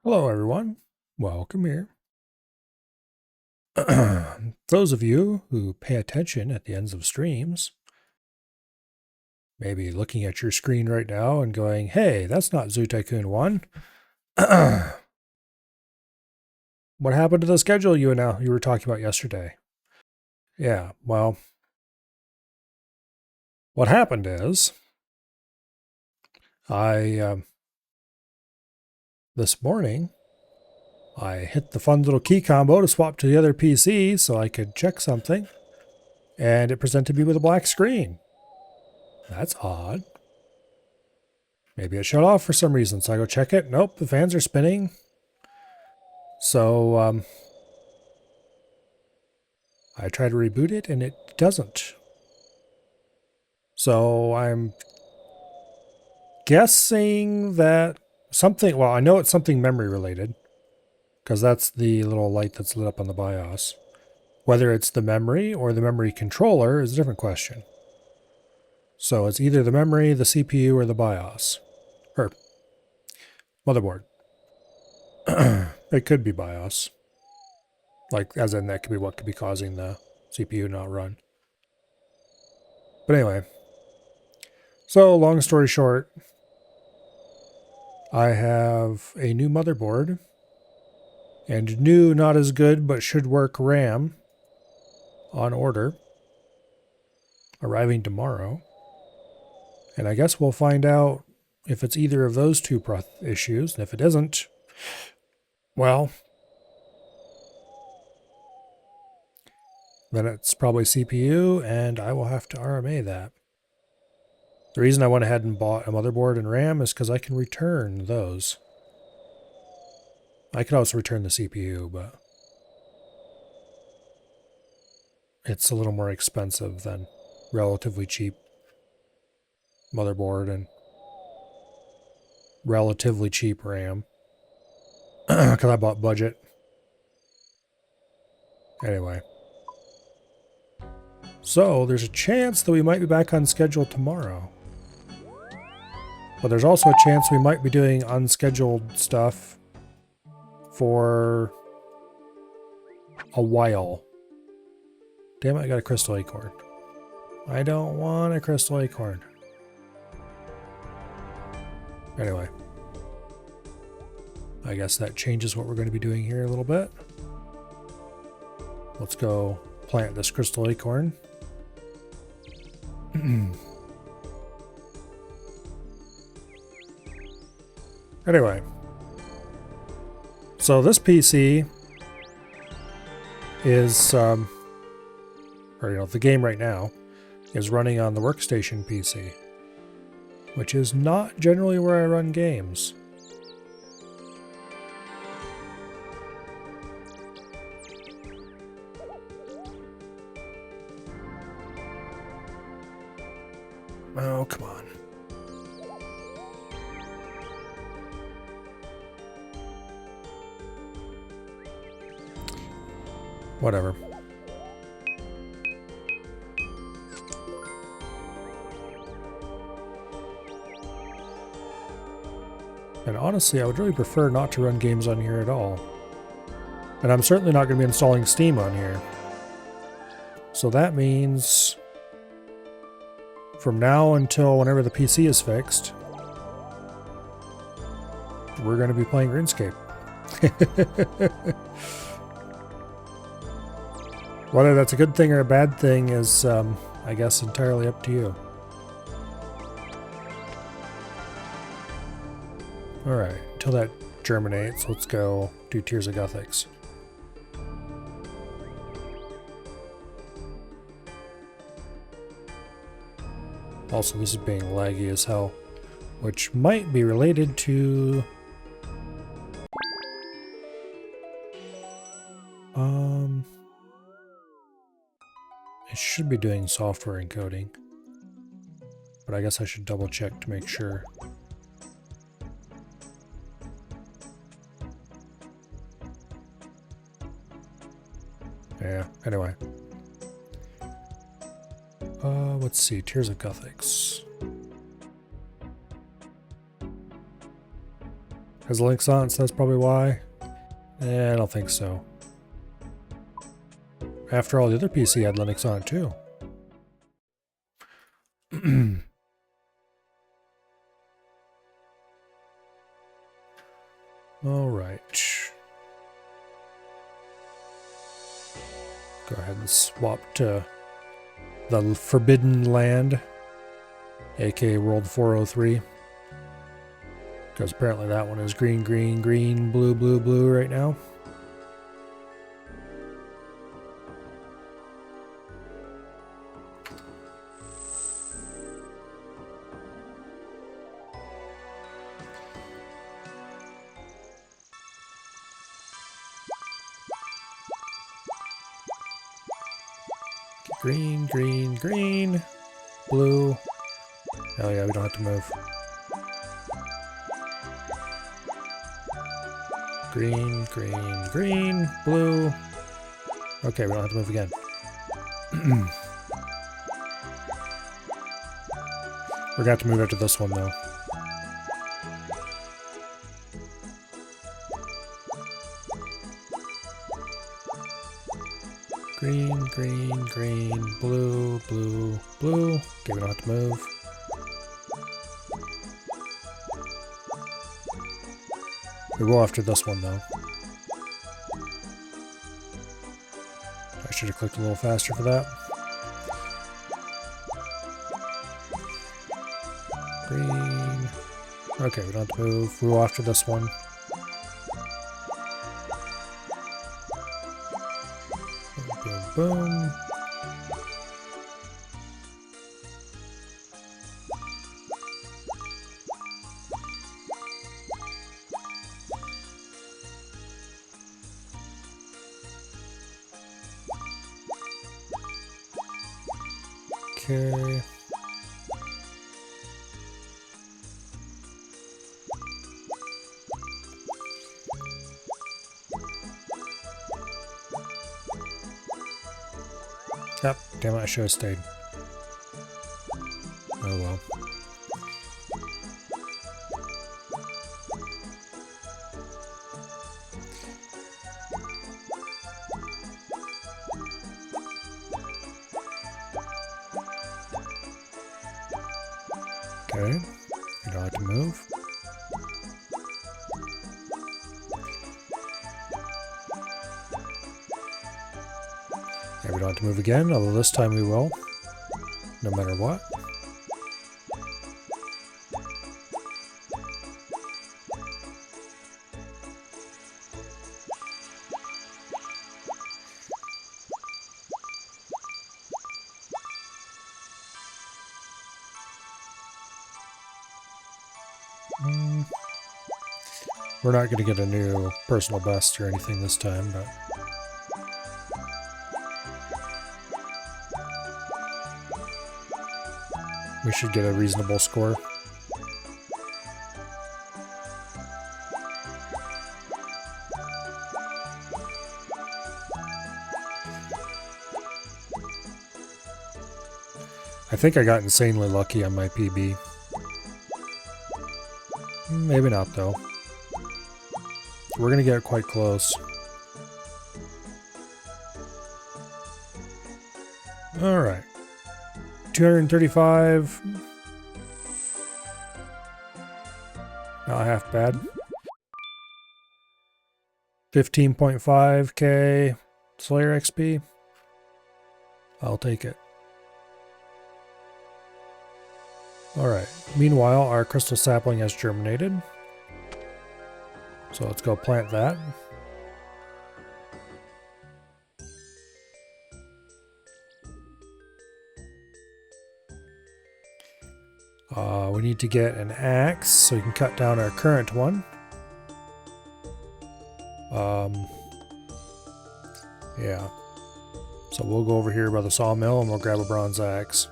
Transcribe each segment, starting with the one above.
Hello, everyone. Welcome here. Those of you who pay attention at the ends of streams, maybe looking at your screen right now and going, hey, that's not Zoo Tycoon 1. What happened to the schedule you were talking about yesterday? Yeah, well, what happened is this morning, I hit the fun little key combo to swap to the other PC so I could check something, and it presented me with a black screen. That's odd. Maybe it shut off for some reason, so I go check it. Nope, the fans are spinning. So I try to reboot it, and it doesn't. So I'm guessing that something, well, I know it's something memory related, because that's the little light that's lit up on the BIOS. Whether it's the memory or the memory controller is a different question. So it's either the memory, the CPU, or the BIOS. Or motherboard. It could be BIOS. Like, as in that could be what could be causing the CPU not run. But anyway. So, long story short, I have a new motherboard and new, not as good, but should work RAM on order, arriving tomorrow. And I guess we'll find out if it's either of those two issues. And if it isn't, well, then it's probably CPU, and I will have to RMA that. The reason I went ahead and bought a motherboard and RAM is because I can return those. I could also return the CPU, but it's a little more expensive than relatively cheap motherboard and relatively cheap RAM. Because I bought budget. Anyway. So, there's a chance that we might be back on schedule tomorrow. But there's also a chance we might be doing unscheduled stuff for a while. Damn it, I got a crystal acorn. I don't want a crystal acorn. Anyway. I guess that changes what we're going to be doing here a little bit. Let's go plant this crystal acorn. Anyway. So this PC is, the game right now is running on the workstation PC, which is not generally where I run games. Oh, come on. Whatever. And honestly, I would really prefer not to run games on here at all. And I'm certainly not going to be installing Steam on here. So that means from now until whenever the PC is fixed, we're going to be playing RuneScape. Whether that's a good thing or a bad thing is, I guess, entirely up to you. Alright, until that germinates, let's go do Tears of Guthix. Also, this is being laggy as hell, which might be related to... it should be doing software encoding, but I guess I should double check to make sure. Yeah, anyway. Let's see, Tears of Guthix. Has links on, so that's probably why. I don't think so. After all, the other PC had Linux on it too. All right. Go ahead and swap to the Forbidden Land, aka World 403. Because apparently that one is green, green, green, blue, blue, blue right now. Green, green, green, blue. Oh yeah, we don't have to move. Green, green, green, blue. Okay, we don't have to move again. We're going to have to move after this one though. Green, green, green, blue, blue, blue. Okay, we don't have to move. We will after this one though. I should have clicked a little faster for that. Green. Okay, we don't have to move. We will after this one. Boom, boom. Okay. Yep, damn it, I should have stayed. Oh well. Okay, we don't have to move. Yeah, we don't have to move again, although this time we will, no matter what. We're not going to get a new personal best or anything this time, but we should get a reasonable score. I think I got insanely lucky on my PB. Maybe not, though. We're going to get quite close. Alright. 235. Not half bad. 15.5k Slayer XP. I'll take it. Alright. Meanwhile, our crystal sapling has germinated. So let's go plant that. We need to get an axe so we can cut down our current one. Yeah. So we'll go over here by the sawmill and we'll grab a bronze axe.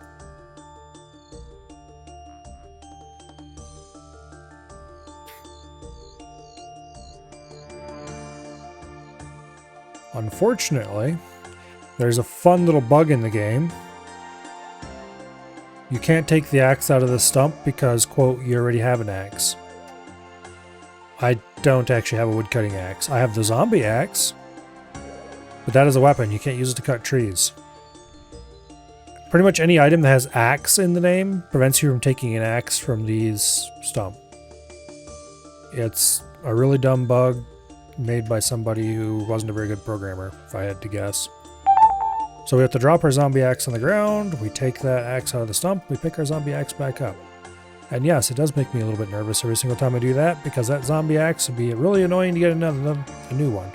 Unfortunately, there's a fun little bug in the game. You can't take the axe out of the stump because, quote, you already have an axe. I don't actually have a woodcutting axe. I have the zombie axe, but that is a weapon. You can't use it to cut trees. Pretty much any item that has axe in the name prevents you from taking an axe from these stump. It's a really dumb bug made by somebody who wasn't a very good programmer, if I had to guess. So we have to drop our zombie axe on the ground, we take that axe out of the stump, we pick our zombie axe back up. And yes, it does make me a little bit nervous every single time I do that, because that zombie axe would be really annoying to get a new one.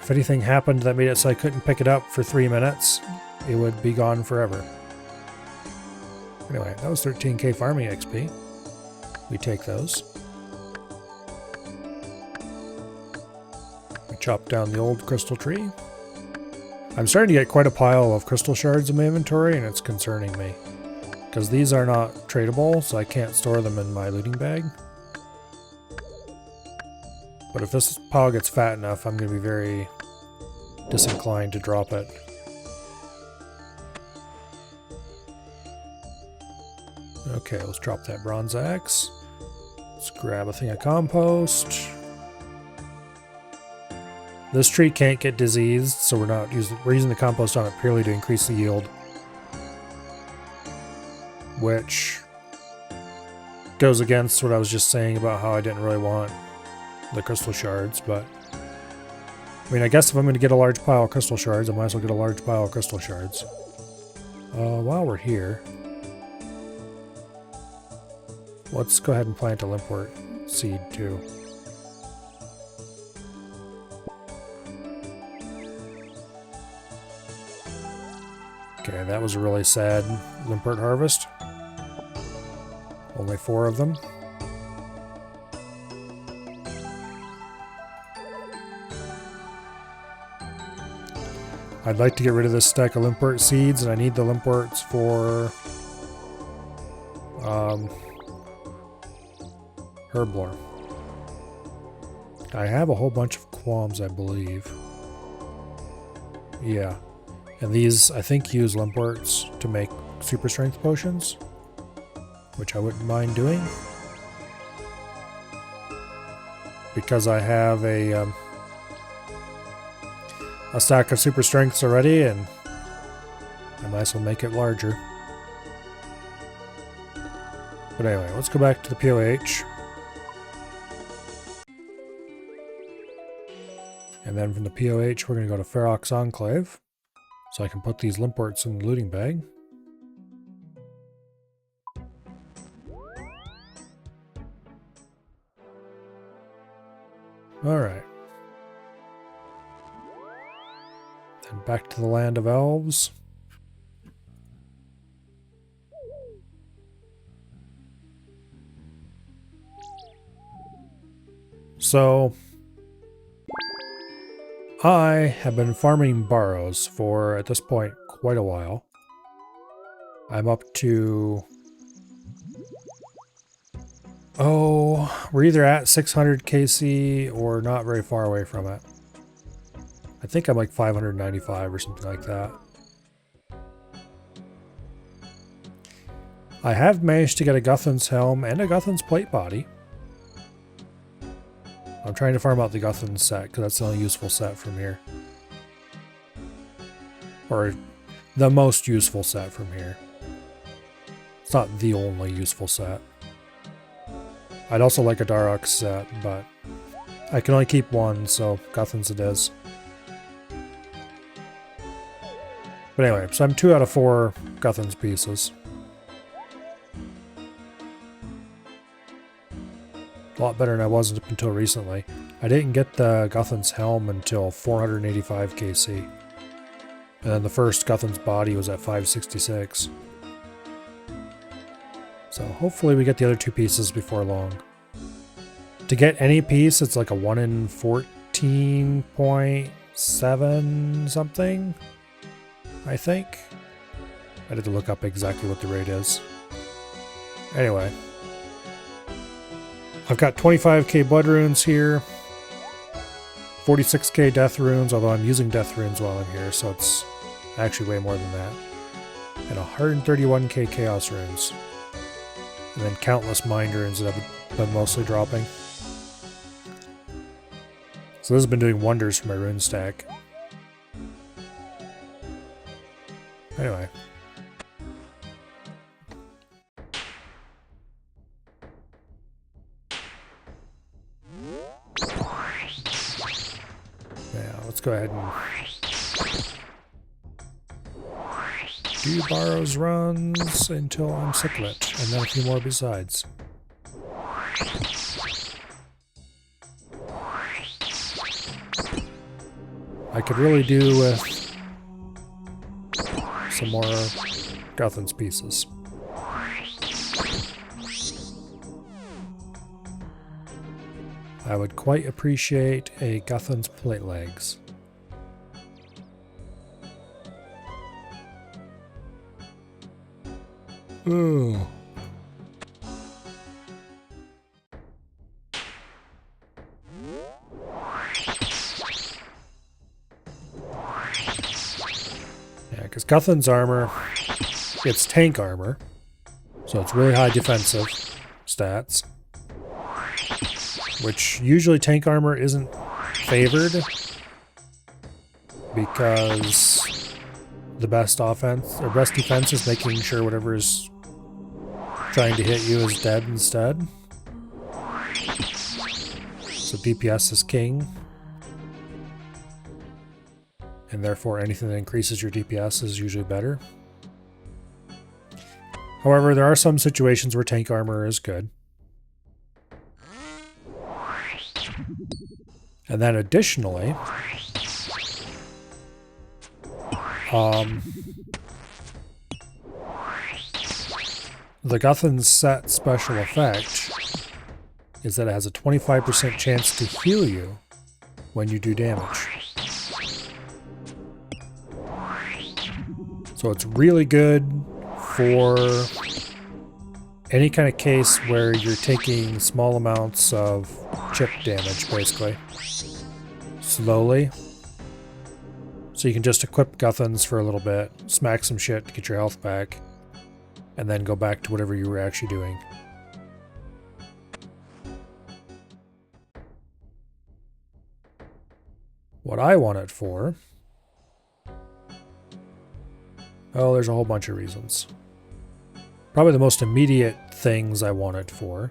If anything happened that made it so I couldn't pick it up for 3 minutes, it would be gone forever. Anyway, that was 13k farming XP. We take those. We chop down the old crystal tree. I'm starting to get quite a pile of crystal shards in my inventory, and it's concerning me. Because these are not tradable, so I can't store them in my looting bag. But if this pile gets fat enough, I'm going to be very disinclined to drop it. Okay, let's drop that bronze axe. Let's grab a thing of compost. This tree can't get diseased, so we're using the compost on it purely to increase the yield. Which goes against what I was just saying about how I didn't really want the crystal shards, but I mean, I guess if I'm going to get a large pile of crystal shards, I might as well get a large pile of crystal shards. While we're here, let's go ahead and plant a limpwort seed too. Okay, that was a really sad limpwort harvest. Only 4 of them. I'd like to get rid of this stack of limpwort seeds, and I need the limpworts for herblore. I have a whole bunch of qualms, I believe. Yeah. And these, I think, use limpworts to make super strength potions, which I wouldn't mind doing. Because I have a stack of super strengths already, and I might as well make it larger. But anyway, let's go back to the POH. And then from the POH, we're going to go to Ferox Enclave. So I can put these limpworts in the looting bag. Alright. Then back to the Land of Elves. So I have been farming Barrows for, at this point, quite a while. I'm up to... oh, we're either at 600 KC or not very far away from it. I think I'm like 595 or something like that. I have managed to get a Guthan's helm and a Guthan's plate body. I'm trying to farm out the Guthan's set because that's the only useful set from here. Or the most useful set from here. It's not the only useful set. I'd also like a Darok set, but I can only keep one, so Guthan's it is. But anyway, so I'm 2 out of 4 Guthan's pieces. A lot better than I was up until recently. I didn't get the Guthan's helm until 485 KC. And then the first Guthan's body was at 566. So hopefully we get the other 2 pieces before long. To get any piece, it's like a 1 in 14.7 something, I think. I had to look up exactly what the rate is. Anyway. I've got 25k blood runes here, 46k death runes, although I'm using death runes while I'm here, so it's actually way more than that, and 131k chaos runes, and then countless mind runes that I've been mostly dropping. So this has been doing wonders for my rune stack. Anyway. Yeah, let's go ahead and do Barrows runs until I'm sick of it, and then a few more besides. I could really do with some more Guthan's pieces. I would quite appreciate a Guthan's plate legs. Ooh. Yeah, because Guthan's armor, it's tank armor, so it's really high defensive stats, which usually tank armor isn't favored because the best offense or best defense is making sure whatever is trying to hit you is dead instead. So DPS is king. And therefore anything that increases your DPS is usually better. However, there are some situations where tank armor is good. And then additionally, the Guthan's set special effect is that it has a 25% chance to heal you when you do damage. So it's really good for any kind of case where you're taking small amounts of chip damage, basically, slowly. So you can just equip Guthan's for a little bit, smack some shit to get your health back, and then go back to whatever you were actually doing. What I want it for... oh, there's a whole bunch of reasons. Probably the most immediate things I want it for.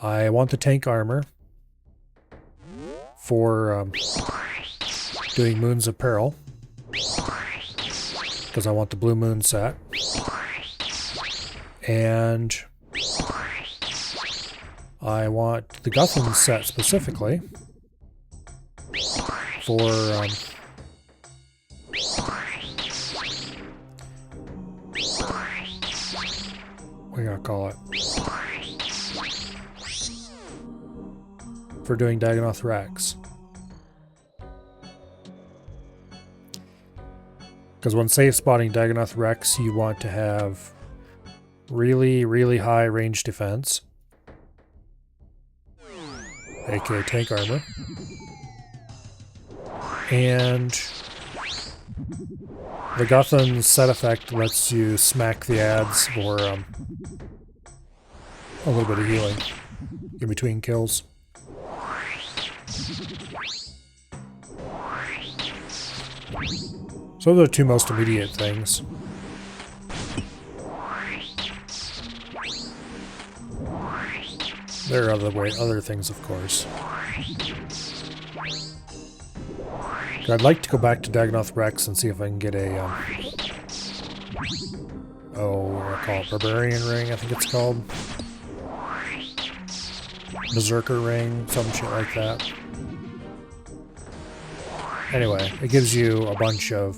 I want the tank armor for doing Moons of Peril, because I want the Blue Moon set. And I want the Guthan set specifically for what do you gotta call it? For doing Dagonoth Rex. Because when safe spotting Dagonoth Rex, you want to have really, really high range defense, aka tank armor, and the Guthan set effect lets you smack the ads for a little bit of healing in between kills. So those are the two most immediate things. There are other things, of course. I'd like to go back to Dagonoth Rex and see if I can get a, what do I call it? Barbarian Ring, I think it's called. Berserker Ring, some shit like that. Anyway, it gives you a bunch of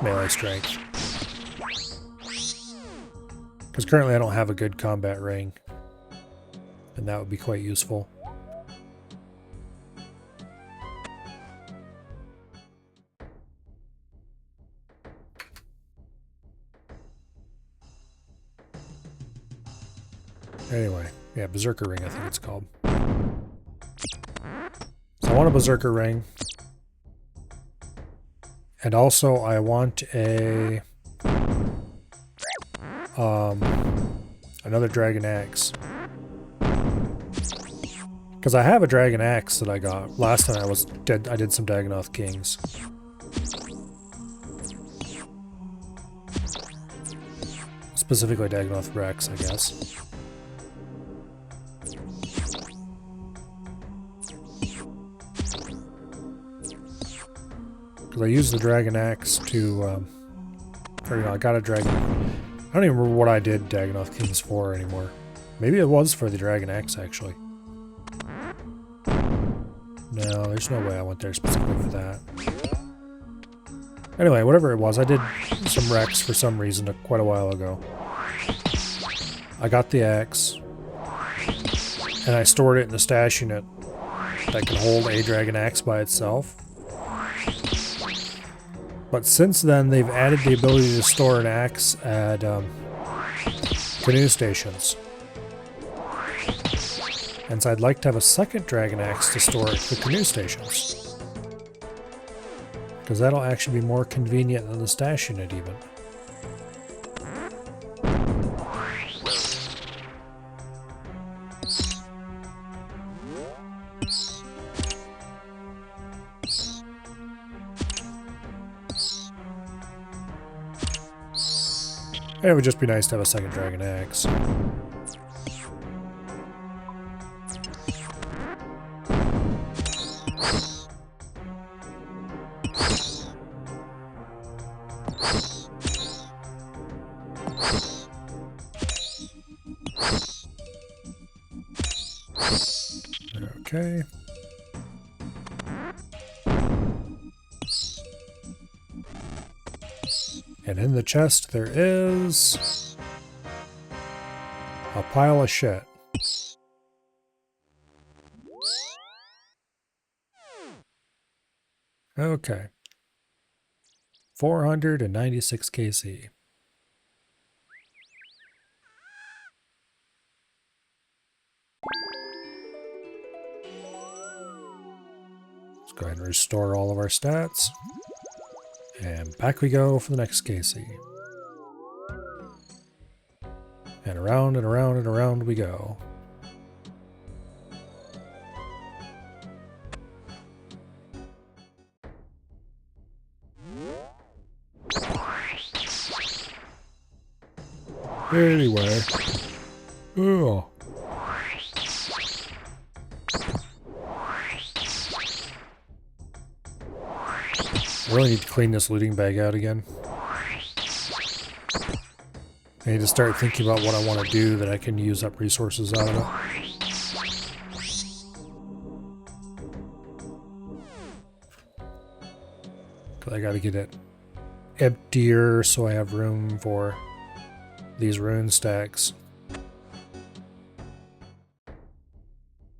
melee strength. Because currently I don't have a good combat ring. And that would be quite useful. Anyway, yeah, Berserker Ring I think it's called. So I want a Berserker Ring. And also I want a another Dragon Axe. Because I have a dragon axe that I got last time I did some Dagonoth Kings. Specifically Dagonoth Rex, I guess. Because I used the dragon axe to, or, you know, I got a dragon. I don't even remember what I did Dagonoth Kings for anymore. Maybe it was for the dragon axe, actually. No, there's no way I went there specifically for that. Anyway, whatever it was, I did some Rex for some reason quite a while ago. I got the axe, and I stored it in the stash unit that can hold a dragon axe by itself. But since then, they've added the ability to store an axe at canoe stations. And so I'd like to have a second dragon axe to store at the canoe stations. Because that'll actually be more convenient than the stash unit even. And it would just be nice to have a second dragon axe. Okay. And in the chest there is a pile of shit. Okay. 496 KC. Let's go ahead and restore all of our stats. And back we go for the next KC. And around and around and around we go. Anyway. Oh. I really need to clean this looting bag out again. I need to start thinking about what I want to do that I can use up resources out of it. Because I gotta get it emptier so I have room for these rune stacks.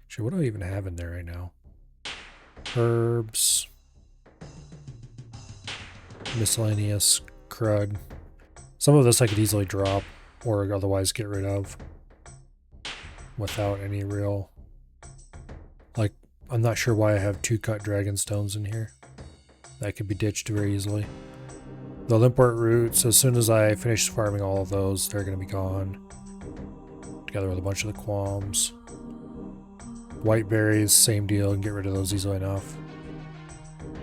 Actually, what do I even have in there right now? Herbs. Miscellaneous crud. Some of this I could easily drop or otherwise get rid of without any real... Like, I'm not sure why I have 2 cut dragon stones in here. That could be ditched very easily. The limport roots, as soon as I finish farming all of those, they're going to be gone. Together with a bunch of the qualms. White berries, same deal, and get rid of those easily enough.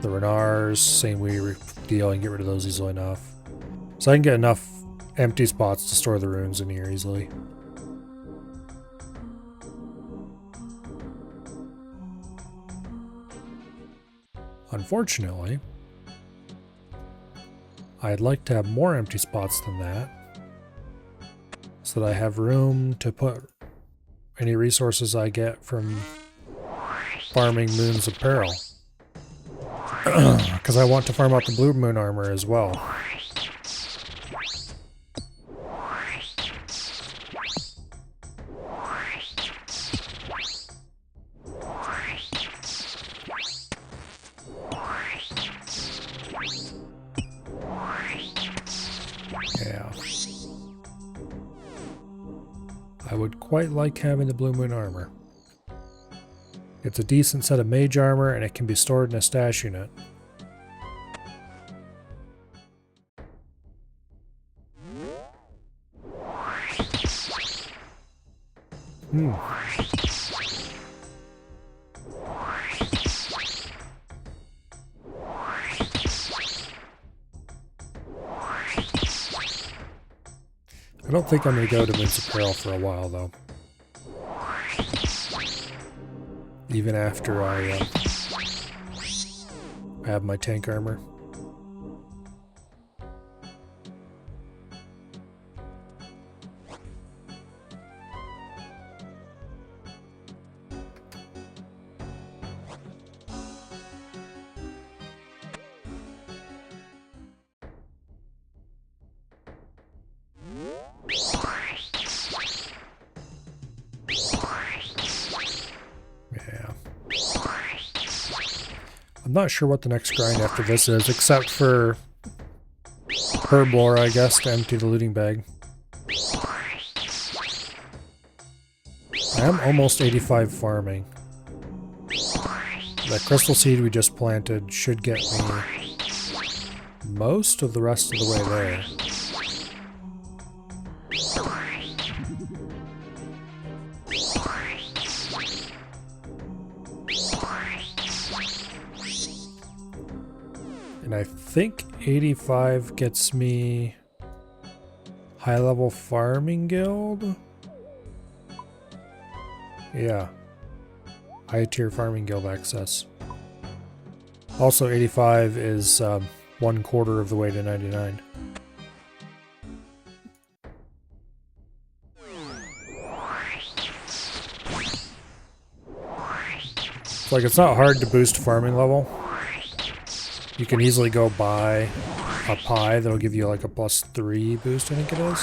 The renars, same deal, and get rid of those easily enough. So I can get enough empty spots to store the runes in here easily. Unfortunately, I'd like to have more empty spots than that, so that I have room to put any resources I get from farming Moons of Peril. Because I want to farm out the Blue Moon armor as well. Yeah. I would quite like having the Blue Moon armor. It's a decent set of mage armor and it can be stored in a stash unit. don't think I'm going to go to Mince Apparel for a while, though. Even after I have my tank armor. I'm not sure what the next grind after this is, except for herb lore, I guess, to empty the looting bag. I am almost 85 farming. That crystal seed we just planted should get me most of the rest of the way there. And I think 85 gets me high level farming guild. Yeah. High tier farming guild access. Also 85 is 1/4 of the way to 99. Like, it's not hard to boost farming level. You can easily go buy a pie that'll give you like a +3 boost, I think it is.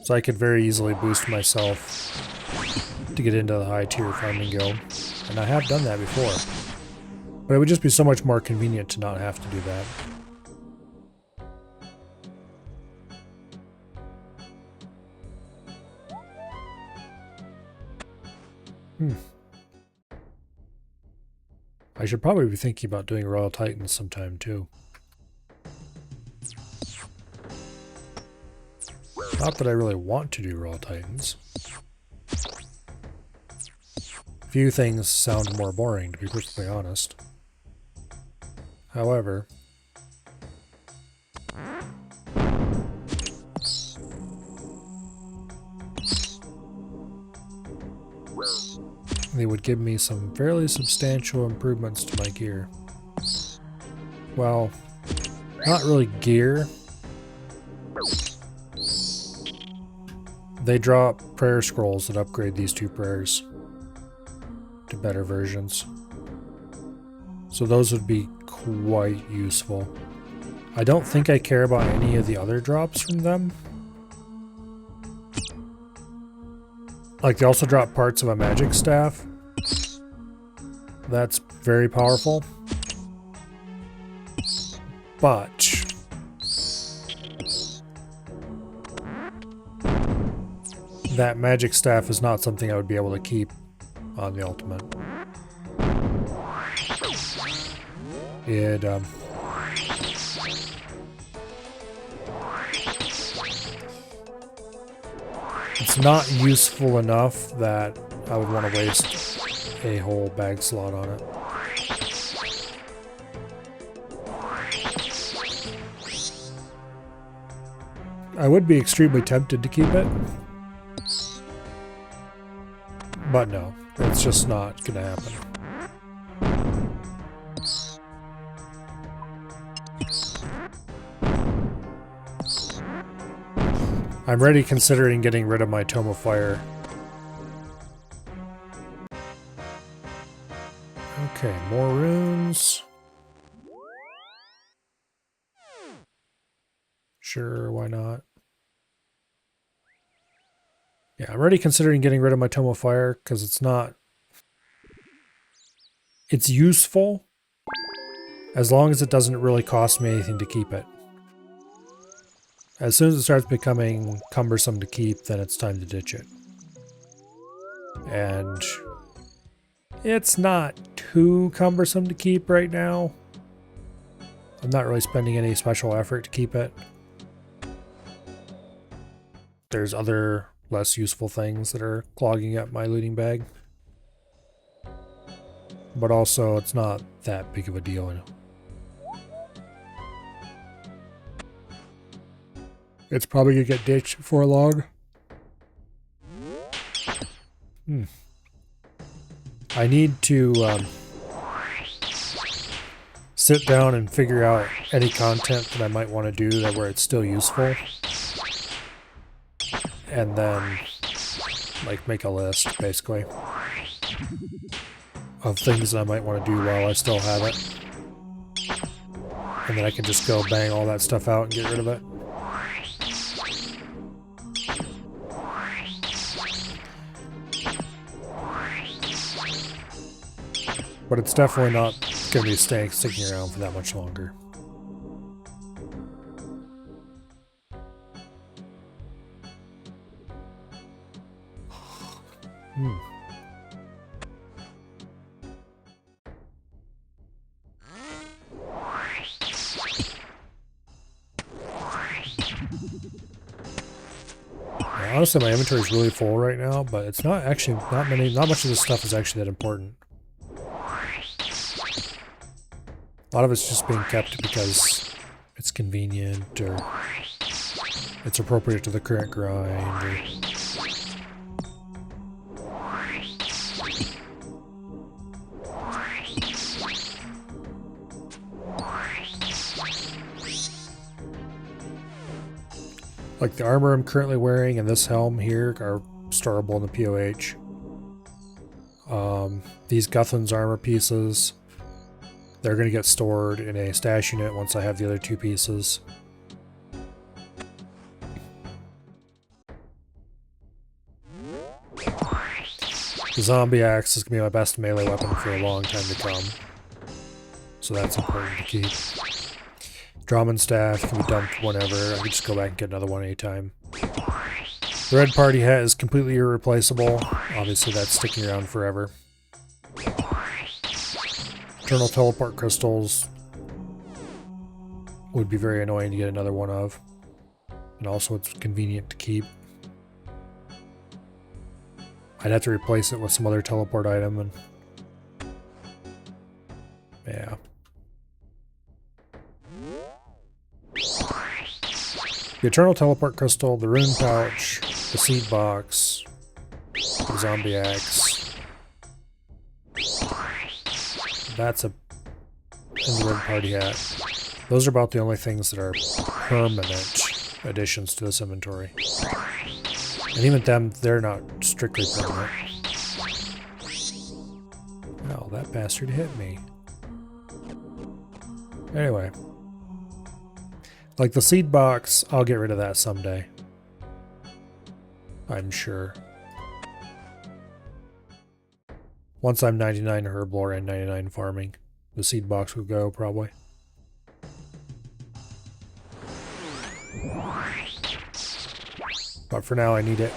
So I could very easily boost myself to get into the high tier farming guild. And I have done that before. But it would just be so much more convenient to not have to do that. I should probably be thinking about doing Royal Titans sometime too. Not that I really want to do Royal Titans. Few things sound more boring, to be perfectly honest. However, they would give me some fairly substantial improvements to my gear. Well, not really gear. They drop prayer scrolls that upgrade these 2 prayers to better versions. So those would be quite useful. I don't think I care about any of the other drops from them. Like, they also drop parts of a magic staff. That's very powerful. But that magic staff is not something I would be able to keep on the ultimate. It's not useful enough that I would want to waste a whole bag slot on it. I would be extremely tempted to keep it, but no, it's just not going to happen. I'm already considering getting rid of my Tome of Fire. Okay, more runes. Sure, why not? Yeah, I'm already considering getting rid of my Tome of Fire because it's not... It's useful as long as it doesn't really cost me anything to keep it. As soon as it starts becoming cumbersome to keep, then it's time to ditch it. And it's not too cumbersome to keep right now. I'm not really spending any special effort to keep it. There's other less useful things that are clogging up my looting bag. But also, it's not that big of a deal. It's probably gonna get ditched before long. I need to sit down and figure out any content that I might want to do that where it's still useful. And then, like, make a list, basically, of things that I might want to do while I still have it. And then I can just go bang all that stuff out and get rid of it. But it's definitely not going to be sticking around for that much longer. Honestly, my inventory is really full right now, but it's not actually not much of this stuff is actually that important. A lot of it's just being kept because it's convenient or it's appropriate to the current grind. Or like the armor I'm currently wearing and this helm here are storable in the POH. These Guthan's armor pieces, they're going to get stored in a stash unit once I have the other two pieces. The zombie axe is going to be my best melee weapon for a long time to come. So that's important to keep. Drummond staff can be dumped whenever. I can just go back and get another one anytime. The red party hat is completely irreplaceable. Obviously that's sticking around forever. Eternal teleport crystals would be very annoying to get another one of. And also it's convenient to keep. I'd have to replace it with some other teleport item and yeah. The Eternal Teleport Crystal, the Rune Pouch, the Seed Box, the Zombie Axe. That's and the Red Party Hat. Those are about the only things that are permanent additions to this inventory. And even them, they're not strictly permanent. Oh, that bastard hit me. Anyway. Like the seed box, I'll get rid of that someday. I'm sure. Once I'm 99 herblore and 99 farming, the seed box will go probably. But for now I need it.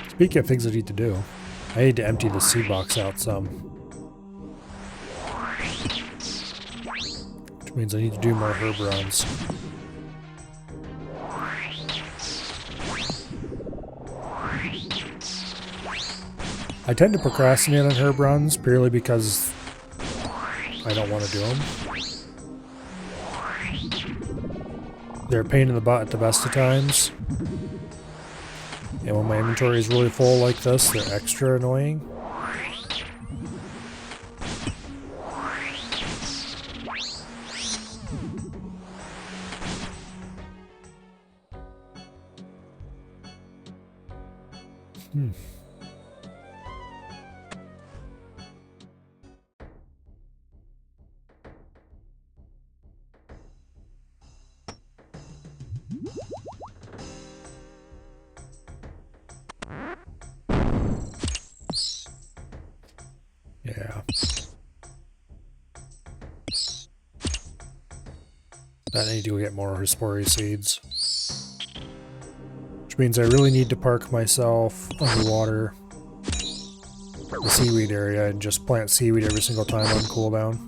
Speaking of things I need to do, I need to empty the seed box out some. Which means I need to do more herb runs. I tend to procrastinate on herb runs purely because I don't want to do them. They're a pain in the butt at the best of times. And when my inventory is really full like this, they're extra annoying. Yeah. I need to go get more Hespori seeds. Which means I really need to park myself underwater the seaweed area and just plant seaweed every single time on cooldown.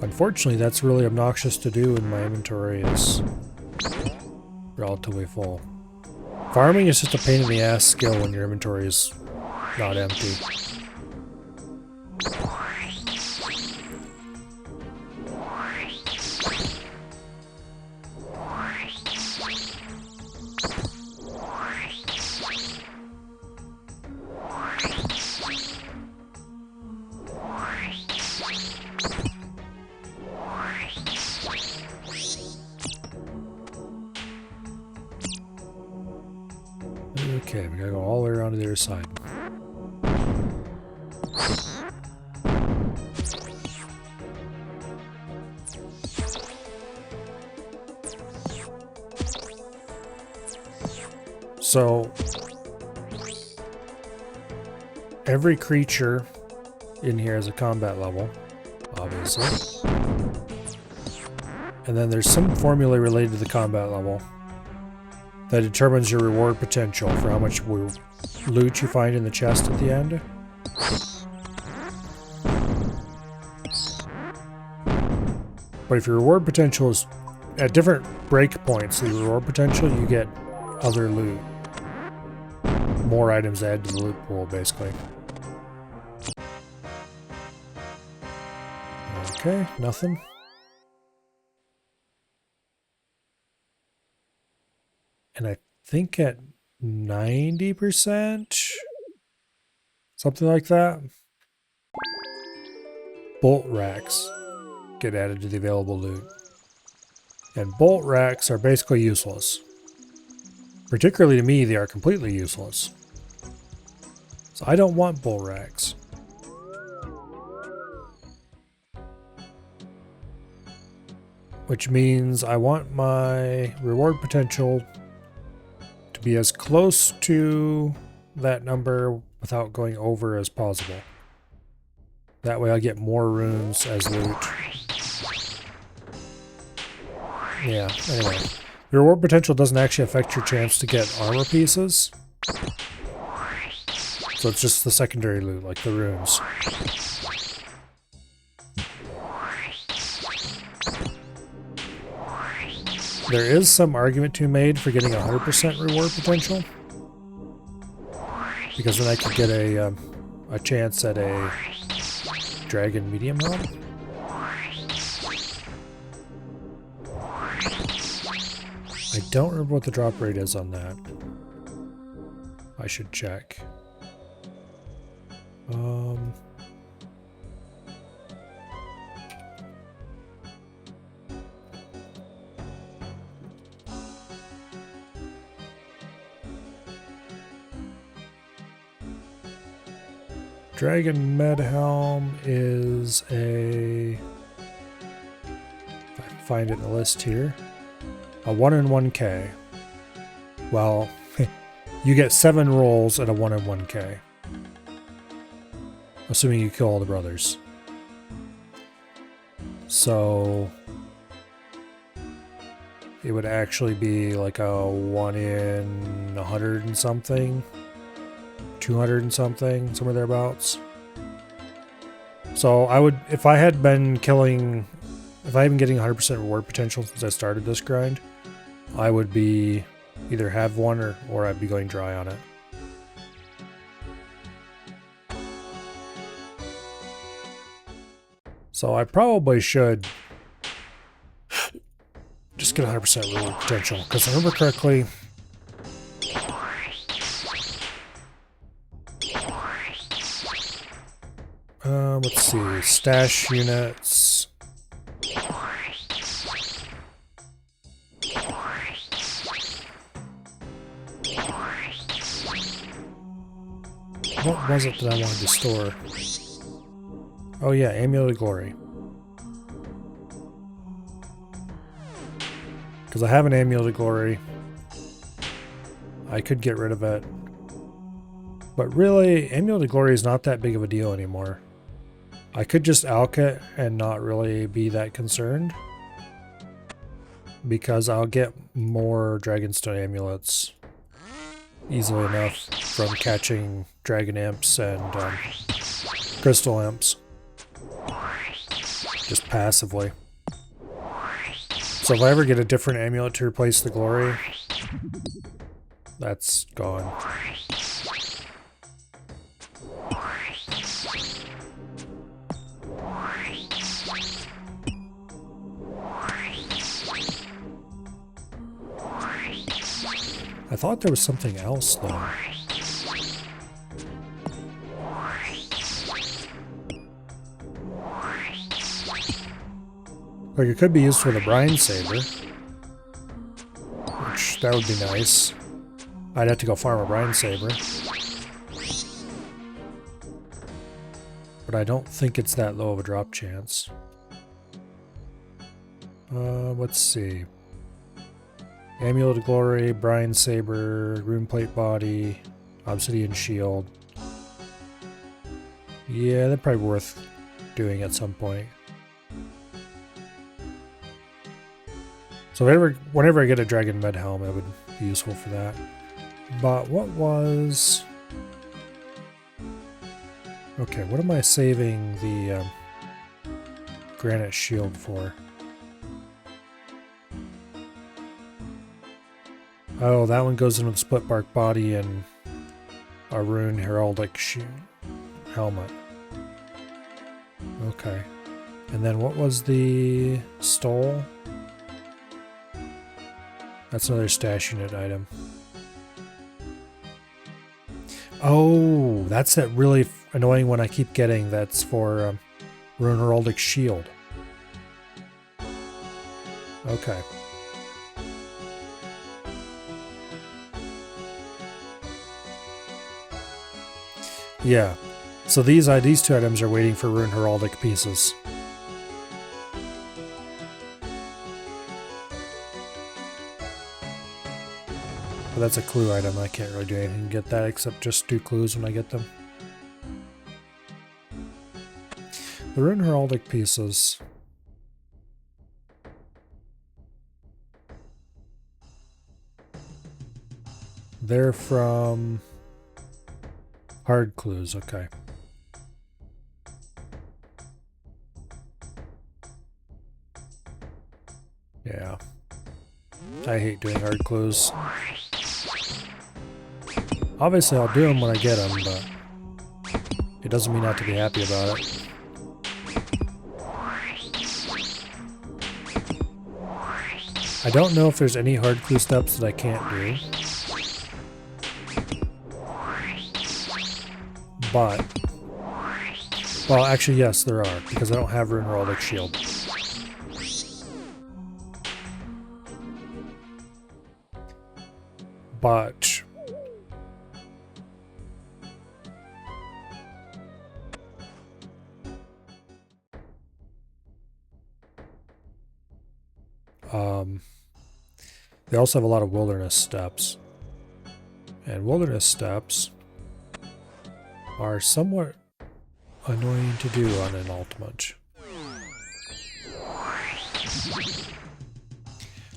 Unfortunately, that's really obnoxious to do in my inventory is relatively full. Farming is just a pain in the ass skill when your inventory is not empty. Okay, we gotta go all the way around to the other side. So, every creature in here has a combat level, obviously. And then there's some formula related to the combat level that determines your reward potential for how much loot you find in the chest at the end. But if your reward potential is at different breakpoints, the reward potential, you get other loot. More items added to the loot pool, basically. Okay, nothing. And I think at 90%, something like that, bolt racks get added to the available loot. And bolt racks are basically useless. Particularly to me, they are completely useless. So I don't want bolt racks. Which means I want my reward potential to be as close to that number without going over as possible. That way I get more runes as loot. Yeah, anyway. The reward potential doesn't actually affect your chance to get armor pieces. So it's just the secondary loot, like the runes. There is some argument to be made for getting 100% reward potential. Because then I could get a chance at a dragon medium helm. I don't remember what the drop rate is on that. I should check. Dragon Med Helm is a... if I can find it in the list here. A 1 in 1k. Well, you get 7 rolls at a 1 in 1k. Assuming you kill all the brothers. So it would actually be like a 1 in 100 and something. 200 and something, somewhere thereabouts. So I would, if I had been getting 100% reward potential since I started this grind, I would be either have one or I'd be going dry on it. So I probably should just get 100% reward potential, because if I remember correctly, let's see, stash units. What was it that I wanted to store? Oh yeah, Amulet of Glory. Because I have an Amulet of Glory. I could get rid of it. But really, Amulet of Glory is not that big of a deal anymore. I could just alch it and not really be that concerned. Because I'll get more Dragonstone amulets easily enough from catching Dragon Imps and Crystal Imps. Just passively. So if I ever get a different amulet to replace the Glory, That's gone. I thought there was something else though. Like it could be used for the brine saber, which that would be nice. I'd have to go farm a brine saber, but I don't think it's that low of a drop chance. Let's see. Amulet of Glory, brine saber, rune plate body, obsidian shield. Yeah, they're probably worth doing at some point. So whenever I get a dragon med helm, it would be useful for that. But what was... Okay, what am I saving the granite shield for? Oh, that one goes in with split bark body and a rune heraldic helmet. Okay. And then what was the stole? That's another stash unit item. Oh, that's that really annoying one I keep getting. That's for Rune Heraldic Shield. Okay. Yeah. So these two items are waiting for Rune Heraldic pieces. But that's a clue item. I can't really do anything to get that except just do clues when I get them. The Rune Heraldic pieces. They're from hard clues, okay. Yeah. I hate doing hard clues. Obviously I'll do them when I get them, but it doesn't mean I have to be happy about it. I don't know if there's any hard clue steps that I can't do. But, well, actually yes, there are, because I don't have Rune Heraldic Shield. But they also have a lot of wilderness steps. And wilderness steps are somewhat annoying to do on an ultimate.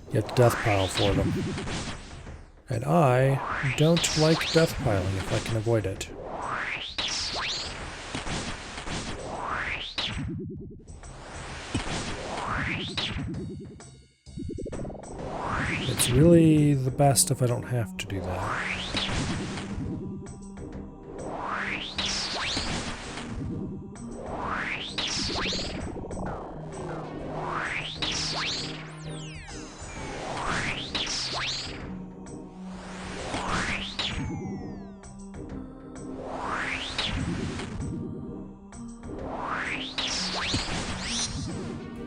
You have to death pile for them. And I don't like death piling if I can avoid it. It's really the best if I don't have to do that.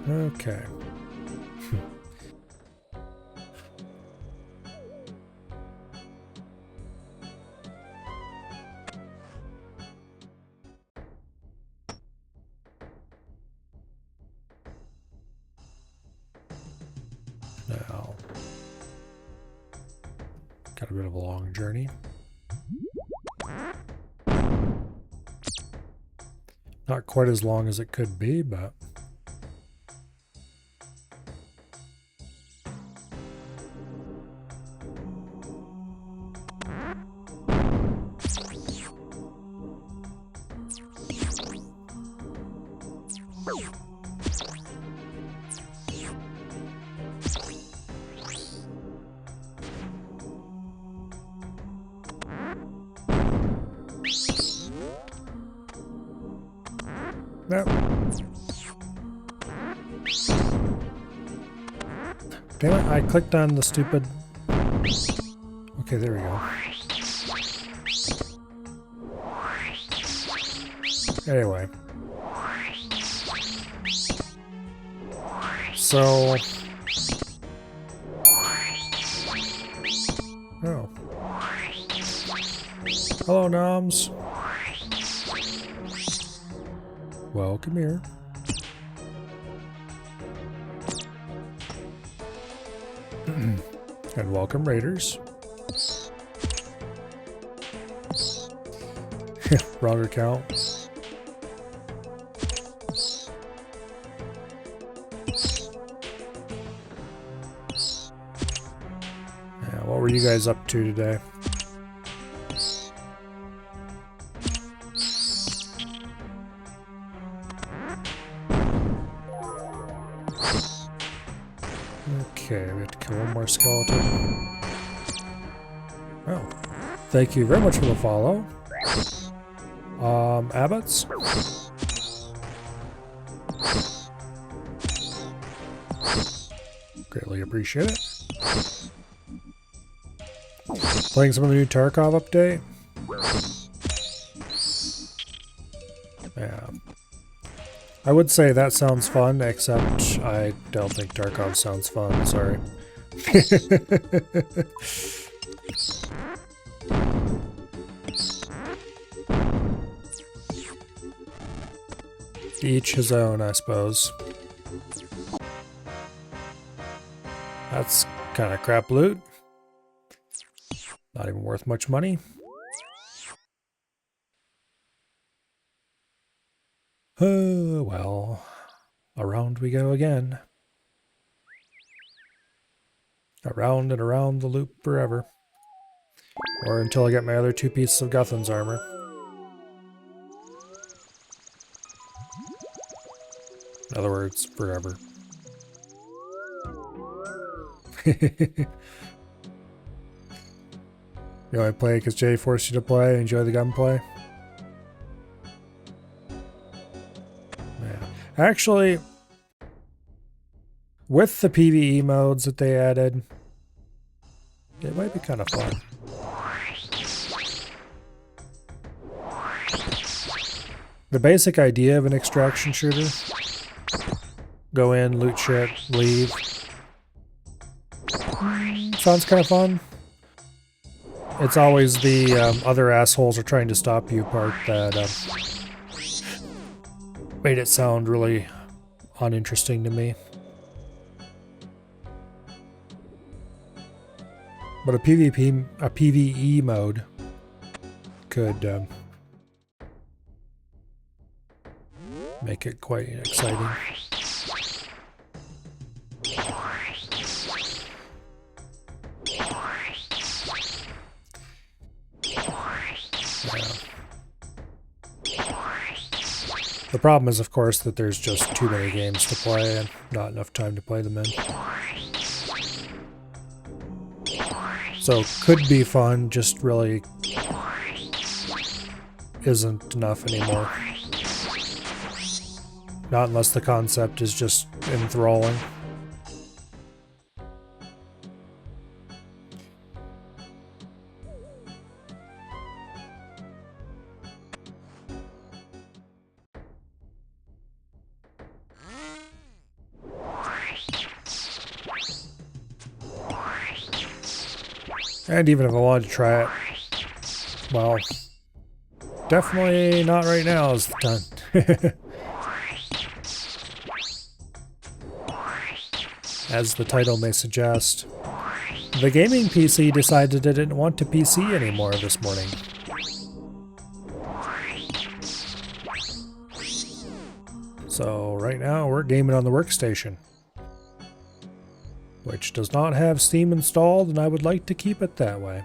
Okay. Now, got a bit of a long journey. Not quite as long as it could be, but Nope. Damn it, I clicked on the stupid... Okay, there we go. Anyway. So... Oh. Hello, Noms. Welcome here. And welcome, Raiders. Wrong account. Yeah, what were you guys up to today? Okay, we have to kill one more skeleton. Oh, thank you very much for the follow. Abbots? Greatly appreciate it. Playing some of the new Tarkov update? Yeah. I would say that sounds fun, except I don't think Tarkov sounds fun, sorry. Each his own, I suppose. That's kind of crap loot. Not even worth much money. Well, around we go again. Around and around the loop forever. Or until I get my other 2 pieces of Guthan's armor. In other words, forever. You only play because Jay forced you to play, enjoy the gunplay? Yeah. Actually, with the PvE modes that they added, it might be kind of fun. The basic idea of an extraction shooter: go in, loot shit, leave. Sounds kind of fun. It's always the other assholes are trying to stop you part that made it sound really uninteresting to me. But a PvE mode could make it quite exciting. The problem is, of course, that there's just too many games to play and not enough time to play them in. So, could be fun, just really isn't enough anymore. Not unless the concept is just enthralling. And even if I wanted to try it, well, definitely not right now is the time. As the title may suggest, the gaming PC decided it didn't want to PC anymore this morning. So right now we're gaming on the workstation, which does not have Steam installed, and I would like to keep it that way.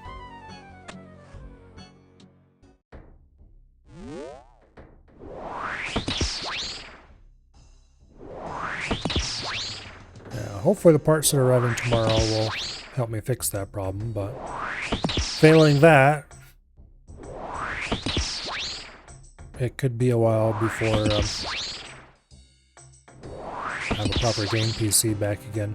Hopefully the parts that are arriving tomorrow will help me fix that problem, but failing that, it could be a while before I have a proper game PC back again.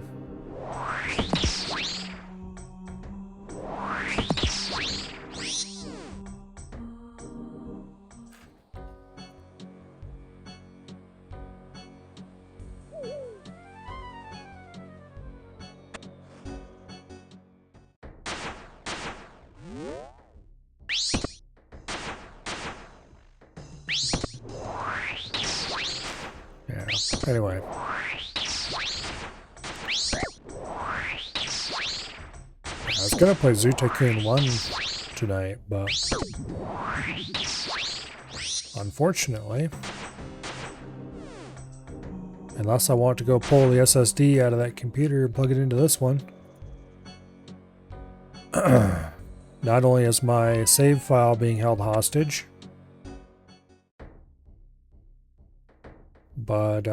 Yeah, anyway. I was gonna play Zoo Tycoon 1 tonight, but unfortunately, unless I want to go pull the SSD out of that computer and plug it into this one, not only is my save file being held hostage, but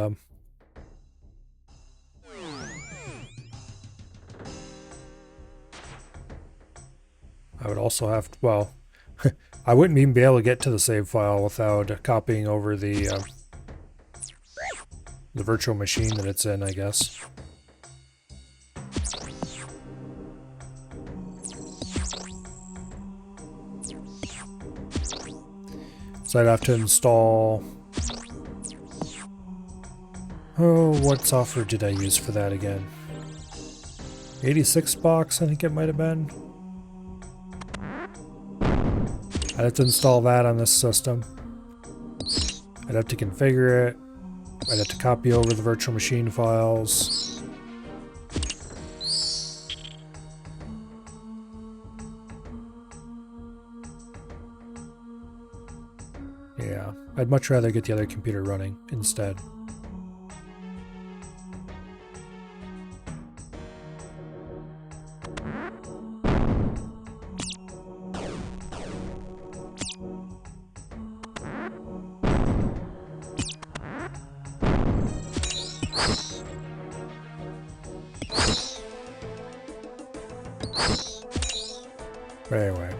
I would also have to, well, I wouldn't even be able to get to the save file without copying over the virtual machine that it's in, I guess. So I'd have to install... Oh, what software did I use for that again? 86 box, I think it might have been. I'd have to install that on this system. I'd have to configure it. I'd have to copy over the virtual machine files. Yeah, I'd much rather get the other computer running instead. But anyway.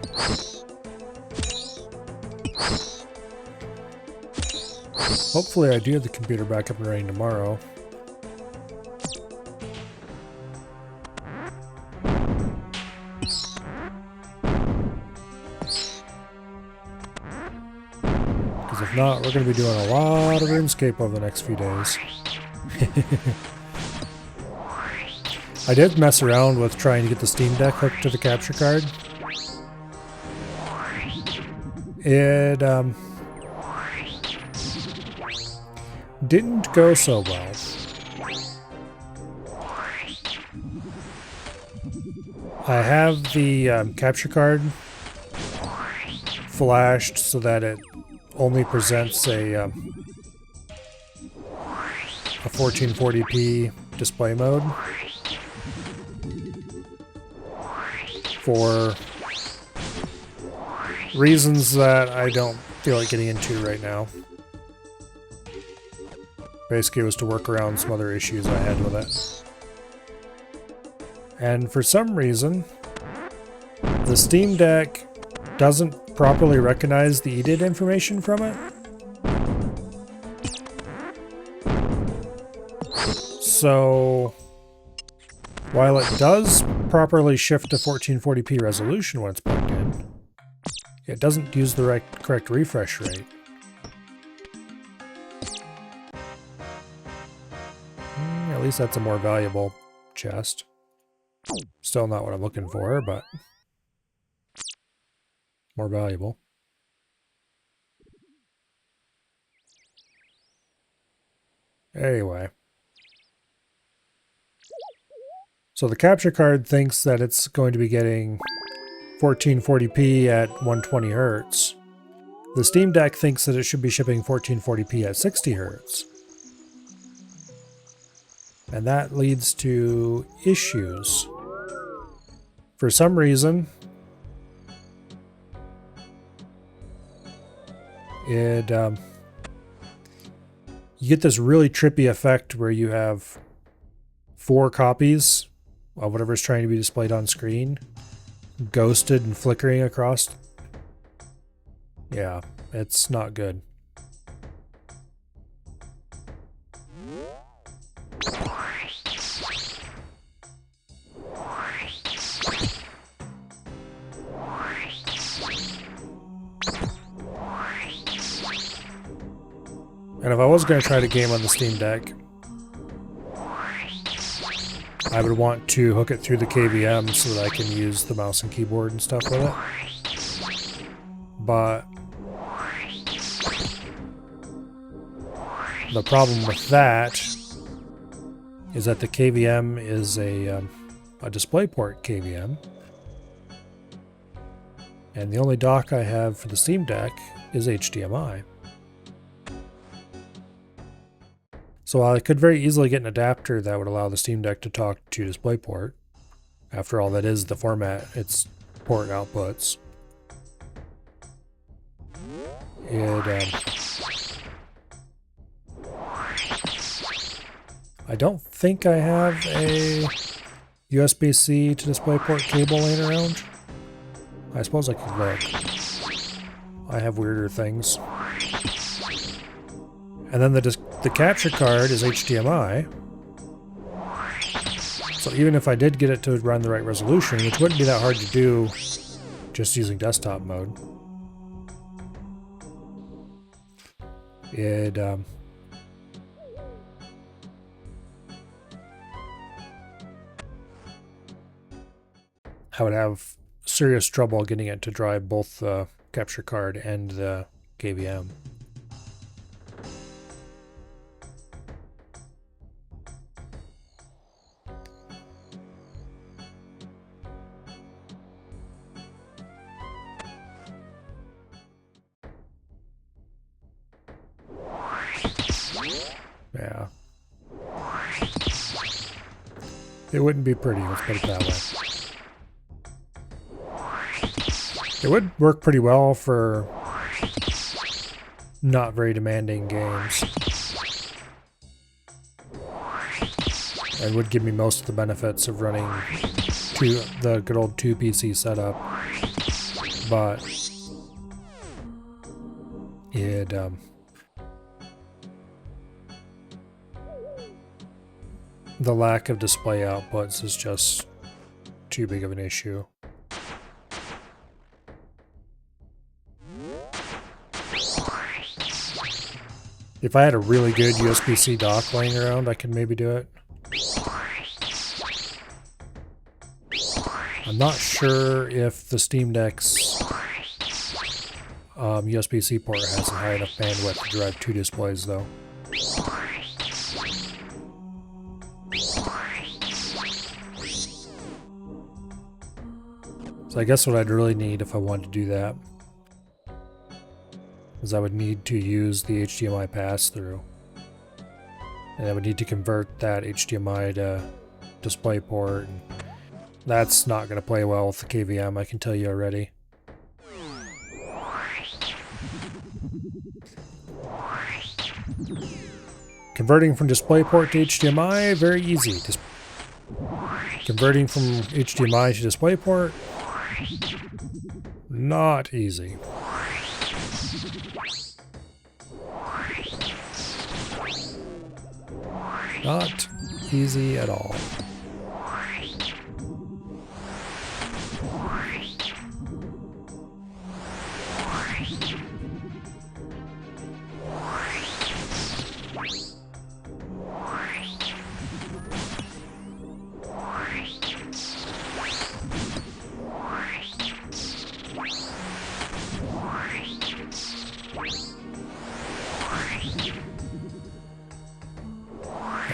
Hopefully I do have the computer back up and running tomorrow. Because if not, we're going to be doing a lot of RuneScape over the next few days. I did mess around with trying to get the Steam Deck hooked to the capture card. It didn't go so well. I have the capture card flashed so that it only presents a 1440p display mode for reasons that I don't feel like getting into right now. Basically, it was to work around some other issues I had with it. And for some reason, the Steam Deck doesn't properly recognize the EDIT information from it. So, while it does properly shift to 1440p resolution when it's plugged in, it doesn't use the correct refresh rate. At least that's a more valuable chest. Still not what I'm looking for, but more valuable. Anyway. So the capture card thinks that it's going to be getting 1440p at 120 Hz. The Steam Deck thinks that it should be shipping 1440p at 60 Hz. And that leads to issues. For some reason, you get this really trippy effect where you have 4 copies of whatever's trying to be displayed on screen ghosted and flickering across. Yeah, it's not good. And if I was going to try to game on the Steam Deck, I would want to hook it through the KVM so that I can use the mouse and keyboard and stuff with it. But the problem with that is that the KVM is a DisplayPort KVM. And the only dock I have for the Steam Deck is HDMI. So I could very easily get an adapter that would allow the Steam Deck to talk to DisplayPort. After all, that is the format its port outputs. I don't think I have a USB-C to DisplayPort cable laying around. I suppose I could look. I have weirder things. And then the capture card is HDMI. So even if I did get it to run the right resolution, which wouldn't be that hard to do just using desktop mode, I would have serious trouble getting it to drive both the capture card and the KVM. Yeah. It wouldn't be pretty, let's put it that way. It would work pretty well for not very demanding games. And would give me most of the benefits of running the good old 2 PC setup. But the lack of display outputs is just too big of an issue. If I had a really good USB-C dock laying around, I could maybe do it. I'm not sure if the Steam Deck's USB-C port has a high enough bandwidth to drive 2 displays, though. So I guess what I'd really need if I wanted to do that is I would need to use the HDMI pass-through. And I would need to convert that HDMI to DisplayPort. And that's not going to play well with the KVM, I can tell you already. Converting from DisplayPort to HDMI, very easy. Just converting from HDMI to DisplayPort, not easy. Not easy at all.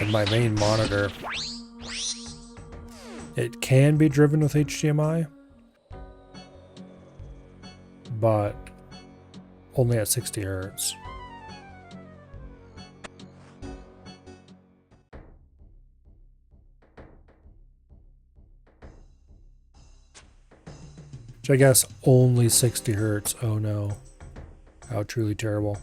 And my main monitor, it can be driven with HDMI, but only at 60 Hz. Which I guess only 60 Hz. Oh no. How truly terrible.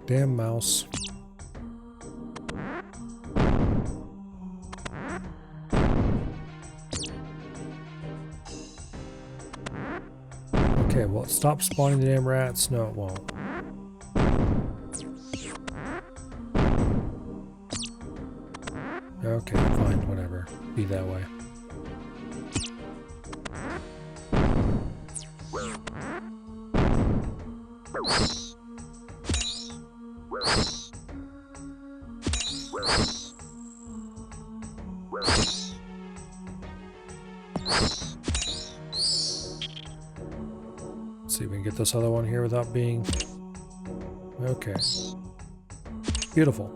Damn mouse. Okay, well, stop spawning the damn rats. No, it won't. Okay, fine, whatever. Be that way. Let's see if we can get this other one here without being... Okay. Beautiful.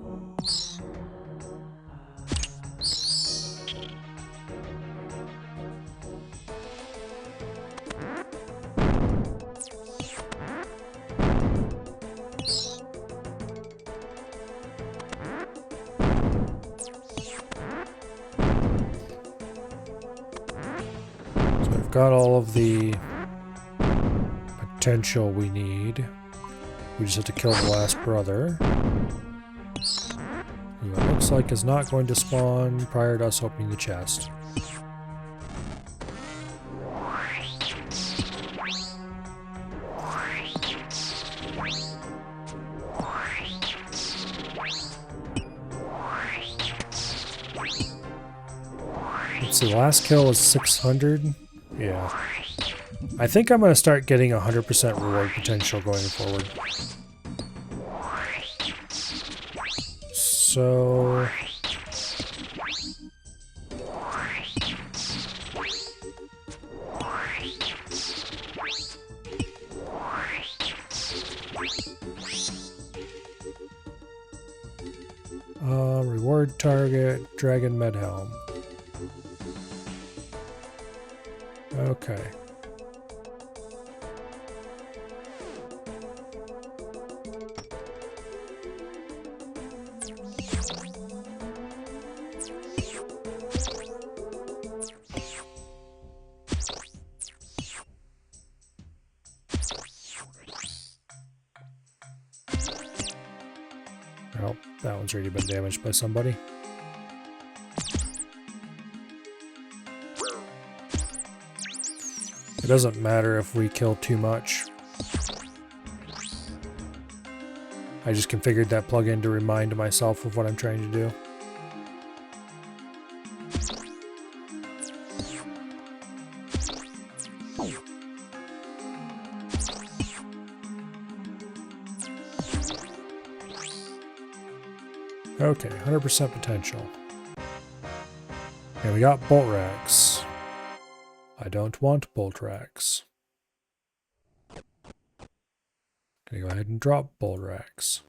So we've got all of the potential we need. We just have to kill the last brother, who it looks like is not going to spawn prior to us opening the chest. Let's see, last kill was 600. Yeah. I think I'm going to start getting 100% reward potential going forward. So... reward target, Dragon Medhelm. Okay. Oh, that one's already been damaged by somebody. It doesn't matter if we kill too much. I just configured that plugin to remind myself of what I'm trying to do. Okay, 100% potential. And we got bolt racks. I don't want bolt racks. Gonna go ahead and drop bolt racks.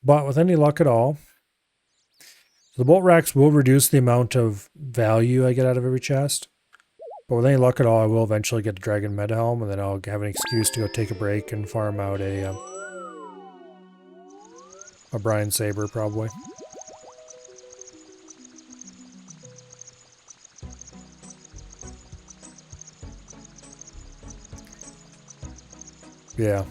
But with any luck at all, the bolt racks will reduce the amount of value I get out of every chest. But with any luck at all, I will eventually get a Dragon Medhelm, and then I'll have an excuse to go take a break and farm out a Brian Saber, probably. Yeah,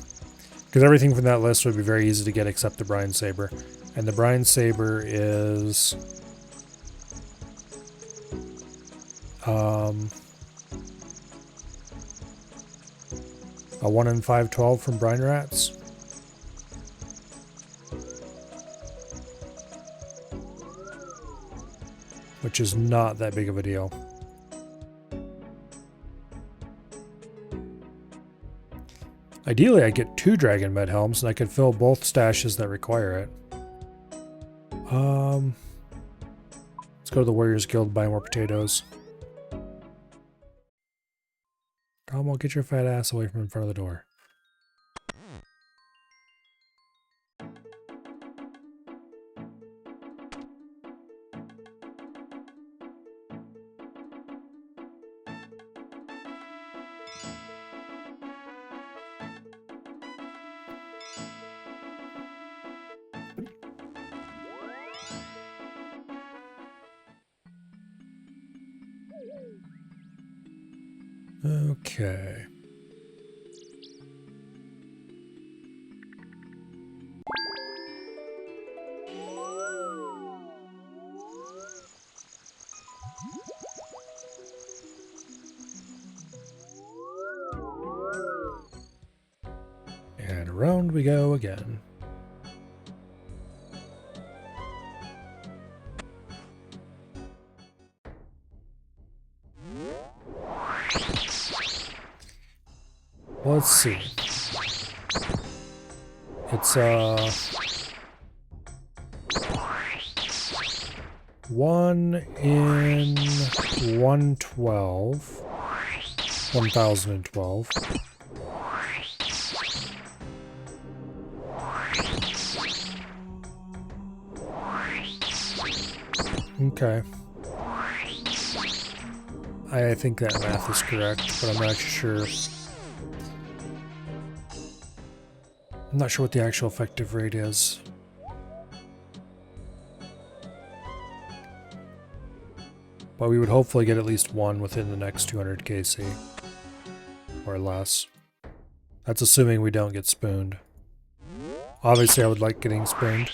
because everything from that list would be very easy to get except the Brian Saber. And the Brian Saber is... a 1 in 512 from Brine Rats. Which is not that big of a deal. Ideally, I get 2 Dragon Medhelms and I could fill both stashes that require it. Let's go to the Warriors Guild, buy more potatoes. Tom, get your fat ass away from in front of the door. Okay. And around we go again. Let's see. It's 1 in 112. 1012. Okay. I think that math is correct, but I'm not sure. I'm not sure what the actual effective rate is. But we would hopefully get at least one within the next 200 KC. Or less. That's assuming we don't get spooned. Obviously I would like getting spooned.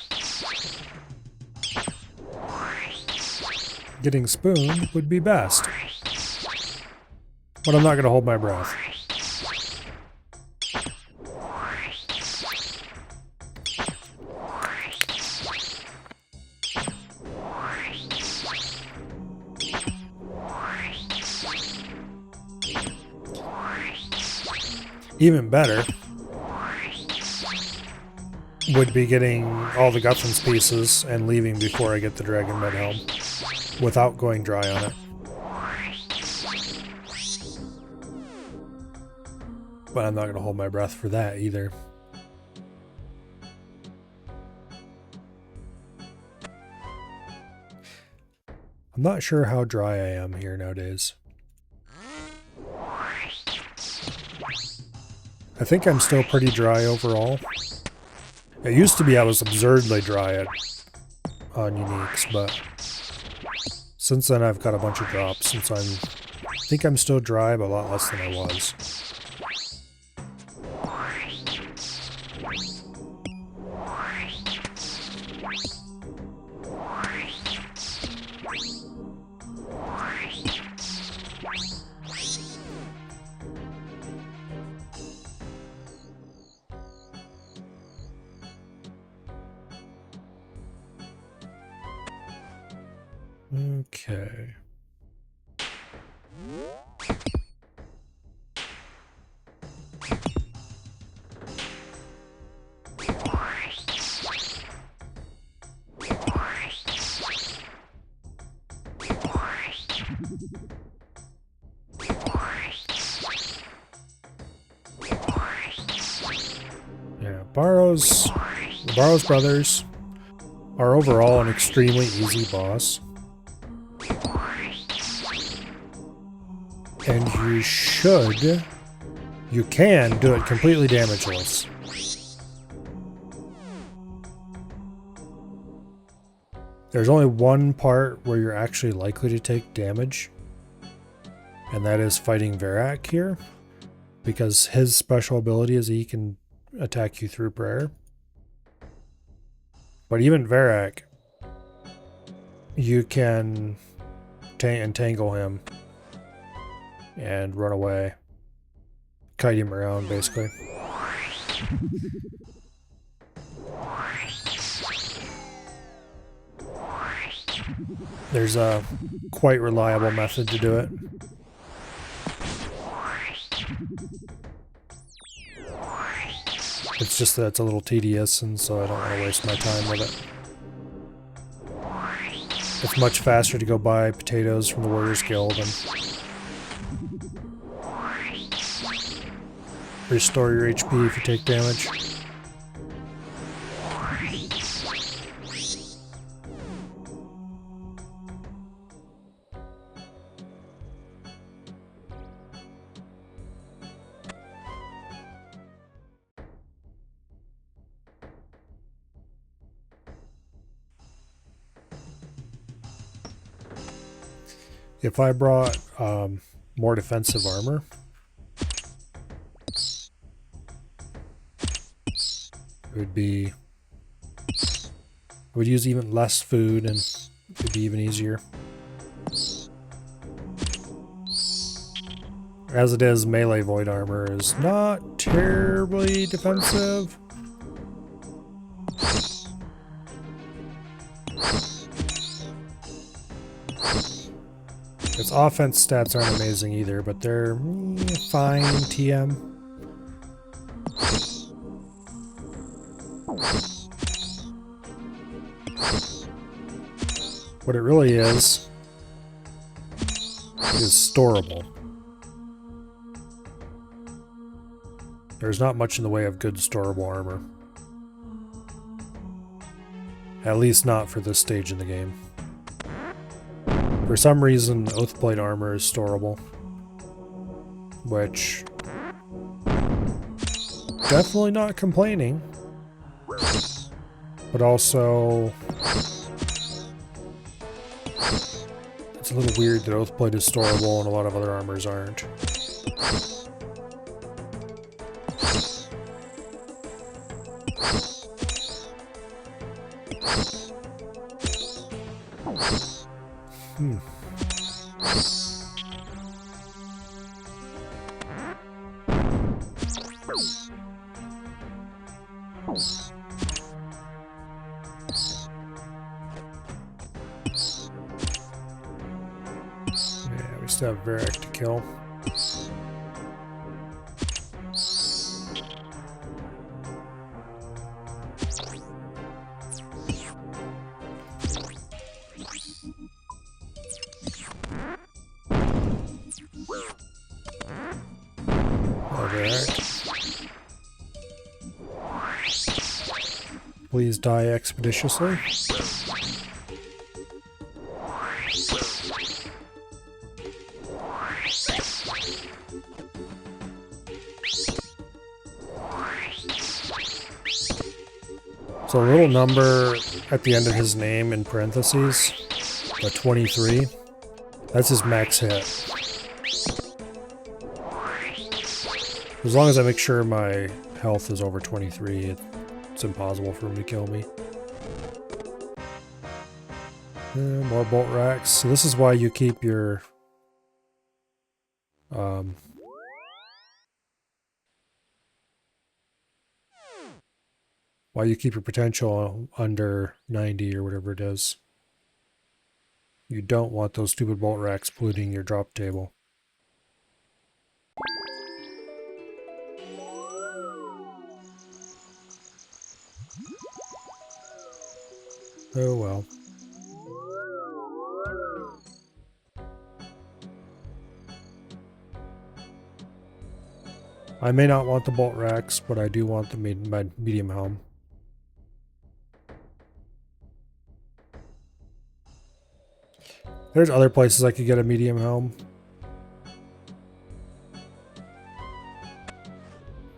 Getting spooned would be best. But I'm not going to hold my breath. Even better would be getting all the Guthrun's pieces and leaving before I get the Dragon Med Helm without going dry on it. But I'm not going to hold my breath for that either. I'm not sure how dry I am here nowadays. I think I'm still pretty dry overall. It used to be I was absurdly dry on uniques, but since then I've got a bunch of drops, and so I think I'm still dry, but a lot less than I was. Okay. Yeah, Barrows, the Barrows brothers are overall an extremely easy boss. And you can do it completely damageless. There's only one part where you're actually likely to take damage, and that is fighting Varak here, because his special ability is he can attack you through prayer. But even Varak, you can entangle him and run away. Kite him around, basically. There's a quite reliable method to do it. It's just that it's a little tedious, and so I don't want to waste my time with it. It's much faster to go buy potatoes from the Warriors Guild and restore your HP if you take damage. If I brought more defensive armor, I would use even less food and it would be even easier. As it is, melee void armor is not terribly defensive. Its offense stats aren't amazing either, but they're fine TM. What it really is storable. There's not much in the way of good storable armor. At least not for this stage in the game. For some reason, Oathblade armor is storable. Which... definitely not complaining. But also... it's a little weird that Oathblade is storable and a lot of other armors aren't. Yeah, we still have Varric to kill. Please die expeditiously. So a little number at the end of his name in parentheses, the 23, that's his max hit. As long as I make sure my health is over 23, it's impossible for him to kill me. More bolt racks. So this is why you keep your potential under 90 or whatever it is. You don't want those stupid bolt racks polluting your drop table. Oh well. I may not want the bolt racks, but I do want the medium helm. There's other places I could get a medium helm.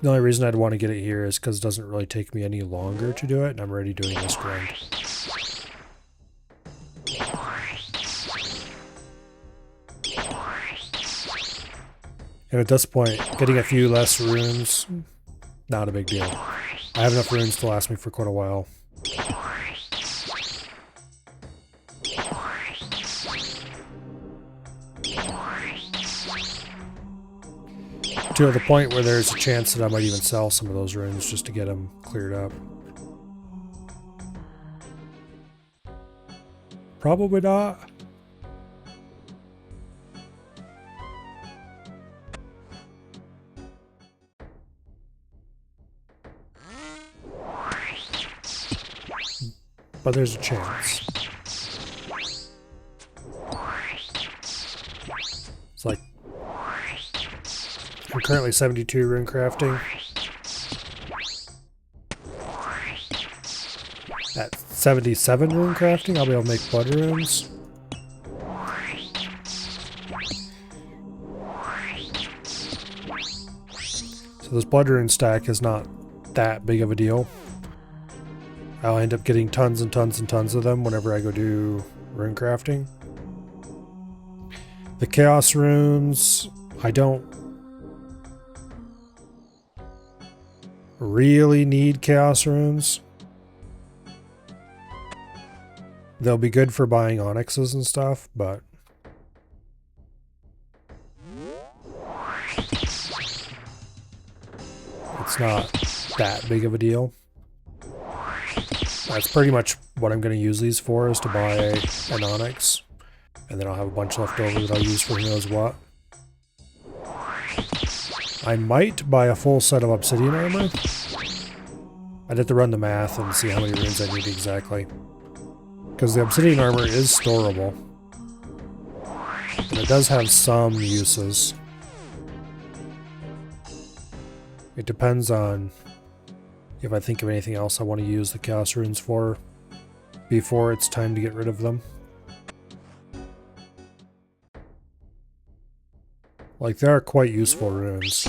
The only reason I'd want to get it here is because it doesn't really take me any longer to do it, and I'm already doing this grind. And at this point, getting a few less runes, not a big deal. I have enough runes to last me for quite a while. To the point where there's a chance that I might even sell some of those runes just to get them cleared up. Probably not. But there's a chance. It's like I'm currently 72 rune crafting. At 77 rune crafting, I'll be able to make blood runes. So this blood rune stack is not that big of a deal. I'll end up getting tons and tons and tons of them whenever I go do rune crafting. The chaos runes, I don't really need chaos runes. They'll be good for buying onyxes and stuff, but it's not that big of a deal. That's pretty much what I'm going to use these for, is to buy an onyx. And then I'll have a bunch left over that I'll use for who knows what. I might buy a full set of obsidian armor. I'd have to run the math and see how many runes I need exactly. Because the obsidian armor is storable. And it does have some uses. It depends on if I think of anything else I want to use the chaos runes for before it's time to get rid of them. Like, they are quite useful runes.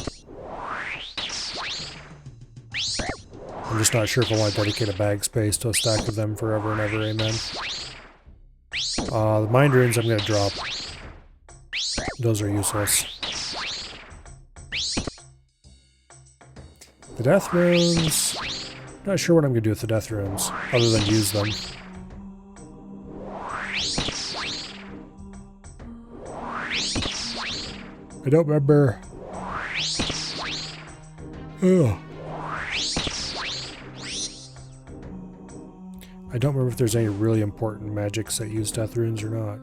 I'm just not sure if I want to dedicate a bag space to a stack of them forever and ever, amen. The mind runes I'm going to drop. Those are useless. The death runes... Not sure what I'm going to do with the death runes, other than use them. I don't remember... Ugh. I don't remember if there's any really important magics that use death runes or not.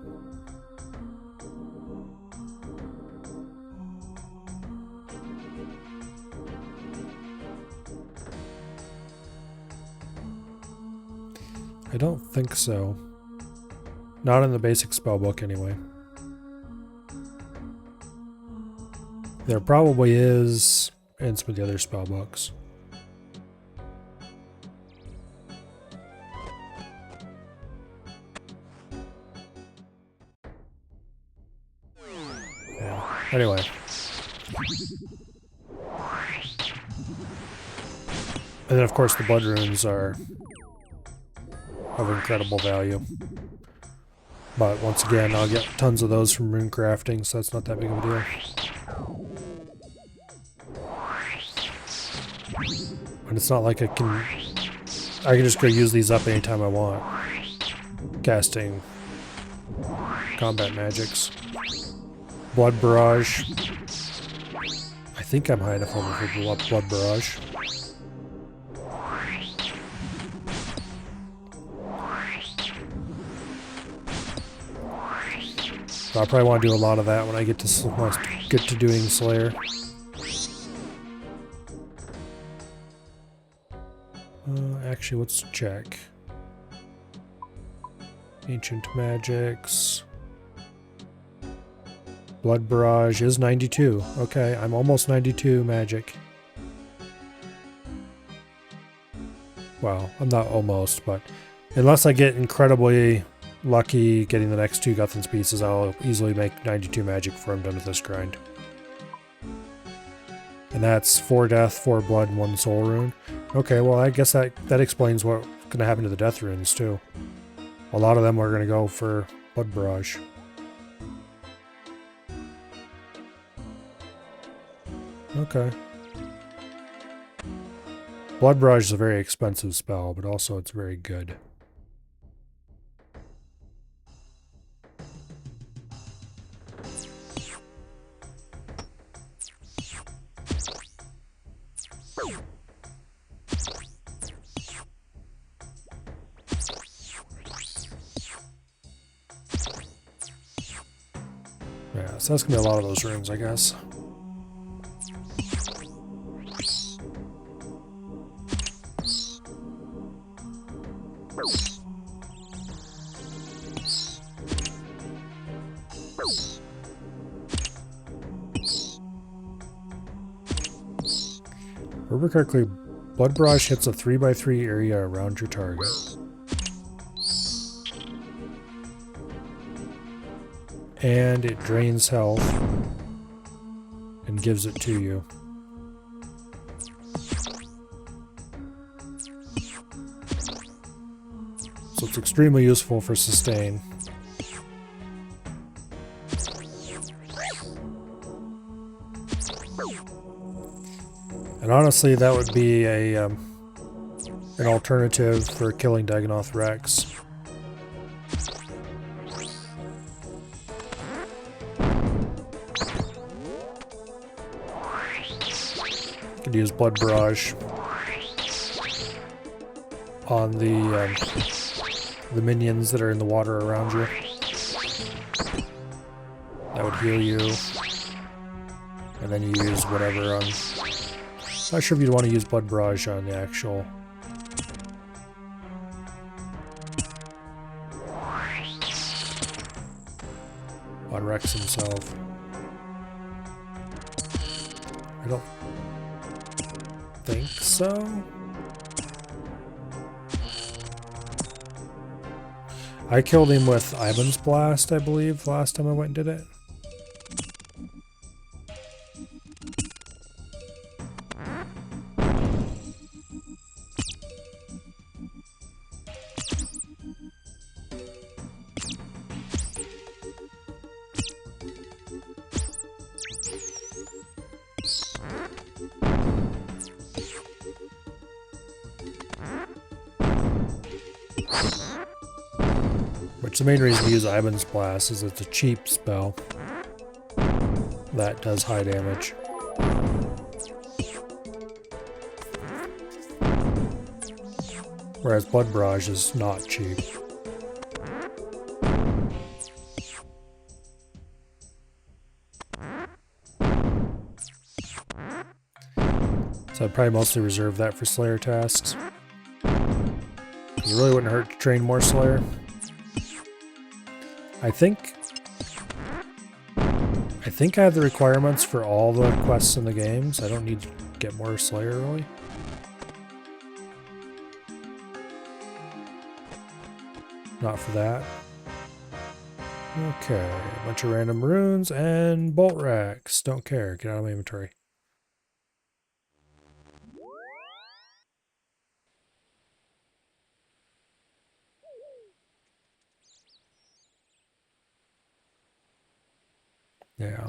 I don't think so. Not in the basic spellbook, anyway. There probably is in some of the other spellbooks. Yeah. Anyway. And then, of course, the blood runes are of incredible value. But once again, I'll get tons of those from rune crafting, so that's not that big of a deal. And it's not like I can just go use these up anytime I want. Casting combat magics. Blood Barrage. I think I'm high enough level for Blood Barrage. So I'll probably want to do a lot of that when I get to doing Slayer. Actually, let's check. Ancient Magics. Blood Barrage is 92. Okay, I'm almost 92 magic. Well, I'm not almost, but unless I get incredibly lucky getting the next 2 Guthan's pieces, I'll easily make 92 magic before I'm done with this grind. And that's 4 death, 4 blood, and 1 soul rune. Okay, well I guess that explains what's going to happen to the death runes too. A lot of them are going to go for Blood Barrage. Okay. Blood Barrage is a very expensive spell, but also it's very good. Yeah, so that's going to be a lot of those runes, I guess. If I remember correctly, Blood Barrage hits a 3x3 area around your target. And it drains health and gives it to you. So it's extremely useful for sustain. And honestly, that would be an alternative for killing Dagonoth Rex. Could use Blood Barrage on the minions that are in the water around you. That would heal you. And then you use whatever on... Not sure if you'd want to use Blood Barrage on the actual... on Rex himself. I don't think so. I killed him with Ivan's Blast, I believe, last time I went and did it. Which the main reason to use Ivan's Blast is it's a cheap spell that does high damage. Whereas Blood Barrage is not cheap. So I'd probably mostly reserve that for Slayer tasks. It really wouldn't hurt to train more Slayer. I think I have the requirements for all the quests in the games. I don't need to get more Slayer really. Not for that. Okay, a bunch of random runes and bolt racks. Don't care. Get out of my inventory. Yeah.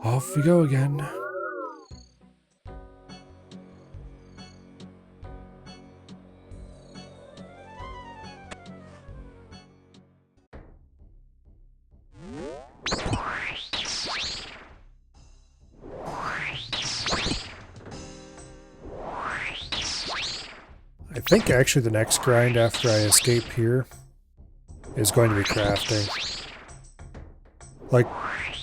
Off we go again. I think actually the next grind after I escape here is going to be crafting. Like,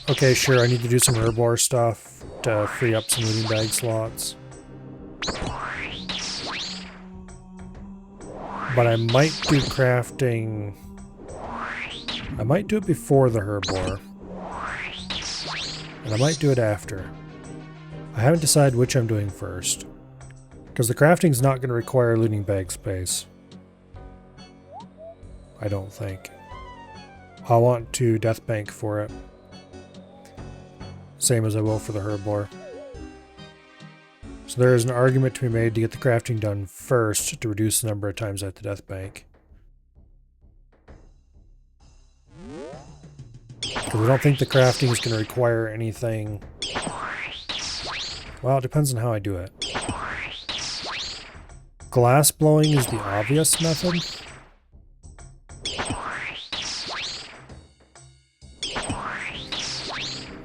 okay, sure, I need to do some herbivore stuff to free up some looting bag slots. But I might do crafting... I might do it before the herbivore. And I might do it after. I haven't decided which I'm doing first. Because the crafting's not going to require looting bag space. I don't think. I'll want to death bank for it. Same as I will for the herbivore. So there is an argument to be made to get the crafting done first to reduce the number of times I have to death bank. Because I don't think the crafting is going to require anything. Well, it depends on how I do it. Glass blowing is the obvious method.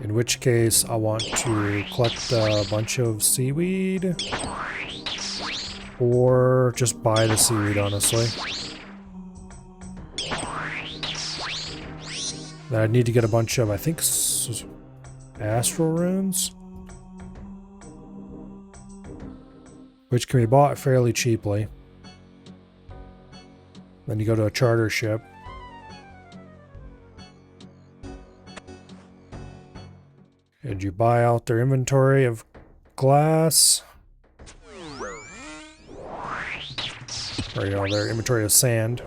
In which case, I want to collect a bunch of seaweed. Or just buy the seaweed, honestly. Then I'd need to get a bunch of, I think, astral runes. Which can be bought fairly cheaply. Then you go to a charter ship. And you buy out their inventory of glass. Or, you know, their inventory of sand.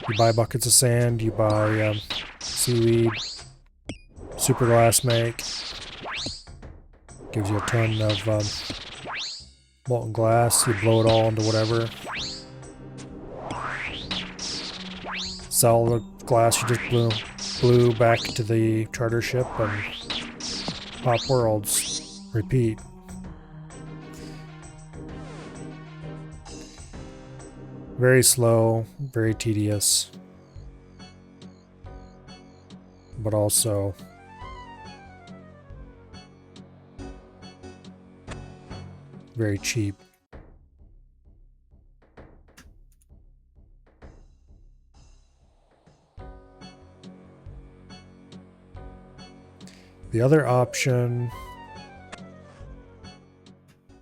You buy buckets of sand, you buy seaweed, super glass make. Gives you a ton of molten glass, you blow it all into whatever. Sell the glass you just blew back to the charter ship and hop worlds. Repeat. Very slow, very tedious, but also very cheap. The other option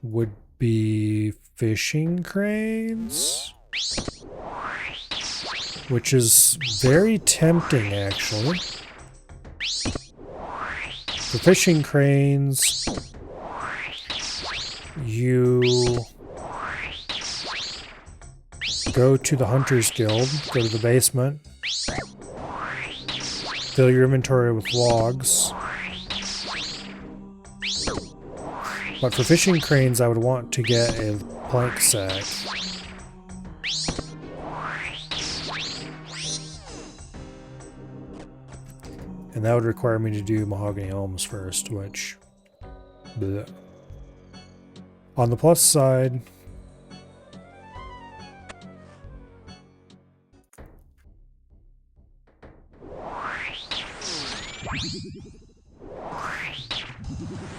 would be fishing cranes, which is very tempting actually. For fishing cranes, you go to the Hunters Guild, go to the basement, fill your inventory with logs. But for fishing cranes, I would want to get a plank sack. And that would require me to do mahogany elms first, which... bleh. On the plus side...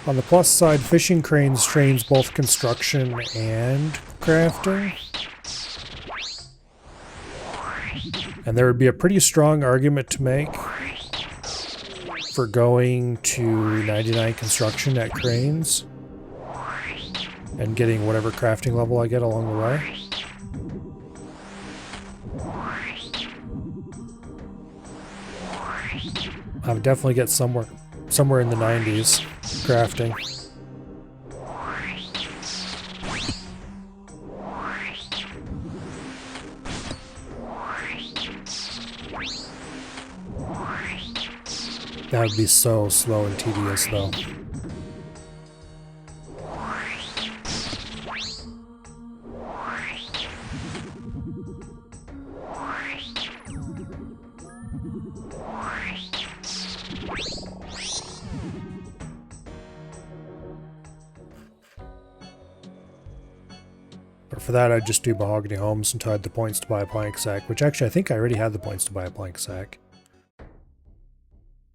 On the plus side, fishing cranes trains both construction and crafting. And there would be a pretty strong argument to make for going to 99 construction at cranes and getting whatever crafting level I get along the way. I would definitely get somewhere in the 90s crafting. That would be so slow and tedious though. But for that, I'd just do mahogany homes until I had the points to buy a plank sack, which actually I think I already had the points to buy a plank sack.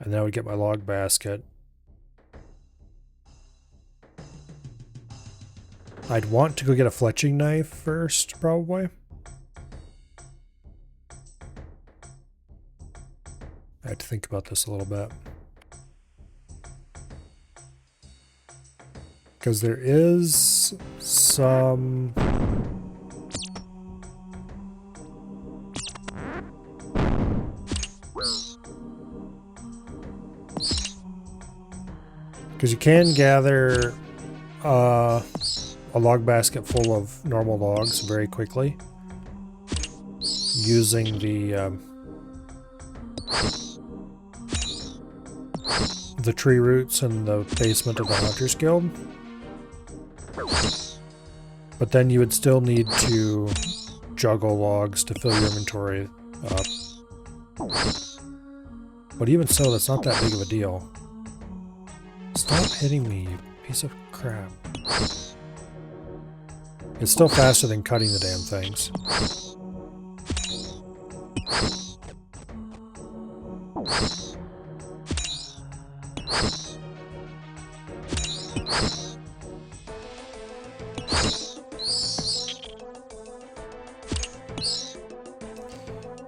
And then I would get my log basket. I'd want to go get a fletching knife first, probably. I had to think about this a little bit. Because there is some... Because you can gather a log basket full of normal logs very quickly using the tree roots in the basement of the Hunters Guild. But then you would still need to juggle logs to fill your inventory up. But even so, that's not that big of a deal. Stop hitting me, you piece of crap. It's still faster than cutting the damn things.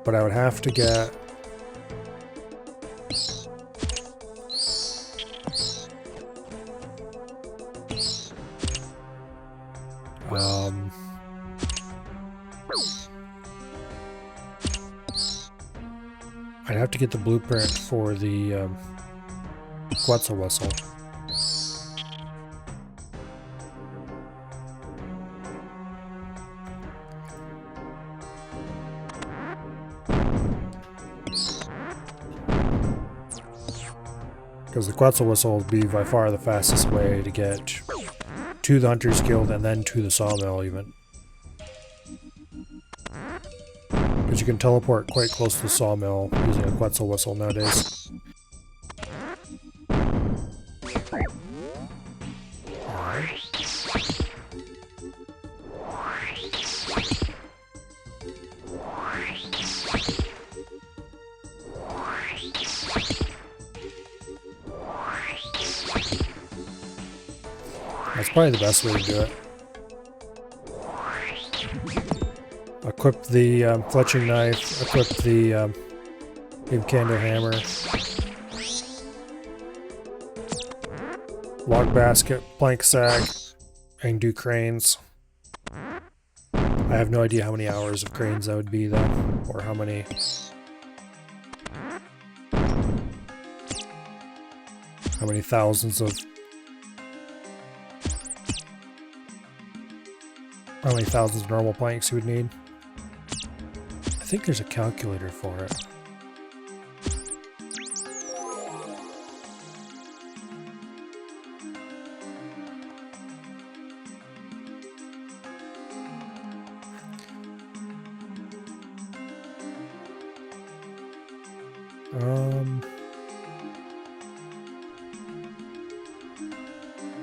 But I would have to get... I'd have to get the blueprint for the Quetzal whistle. Because the Quetzal whistle will be by far the fastest way to get to the Hunters Guild and then to the sawmill even. Because you can teleport quite close to the sawmill using a Quetzal whistle nowadays. That's probably the best way to do it. Equip the fletching knife, equip the incander hammer, log basket, plank sack, and do cranes. I have no idea how many hours of cranes that would be though, or how many thousands of normal planks you would need. I think there's a calculator for it.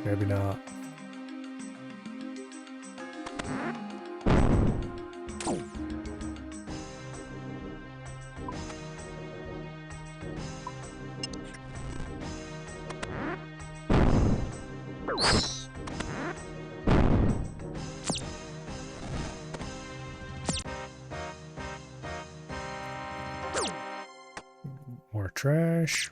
Maybe not. More trash.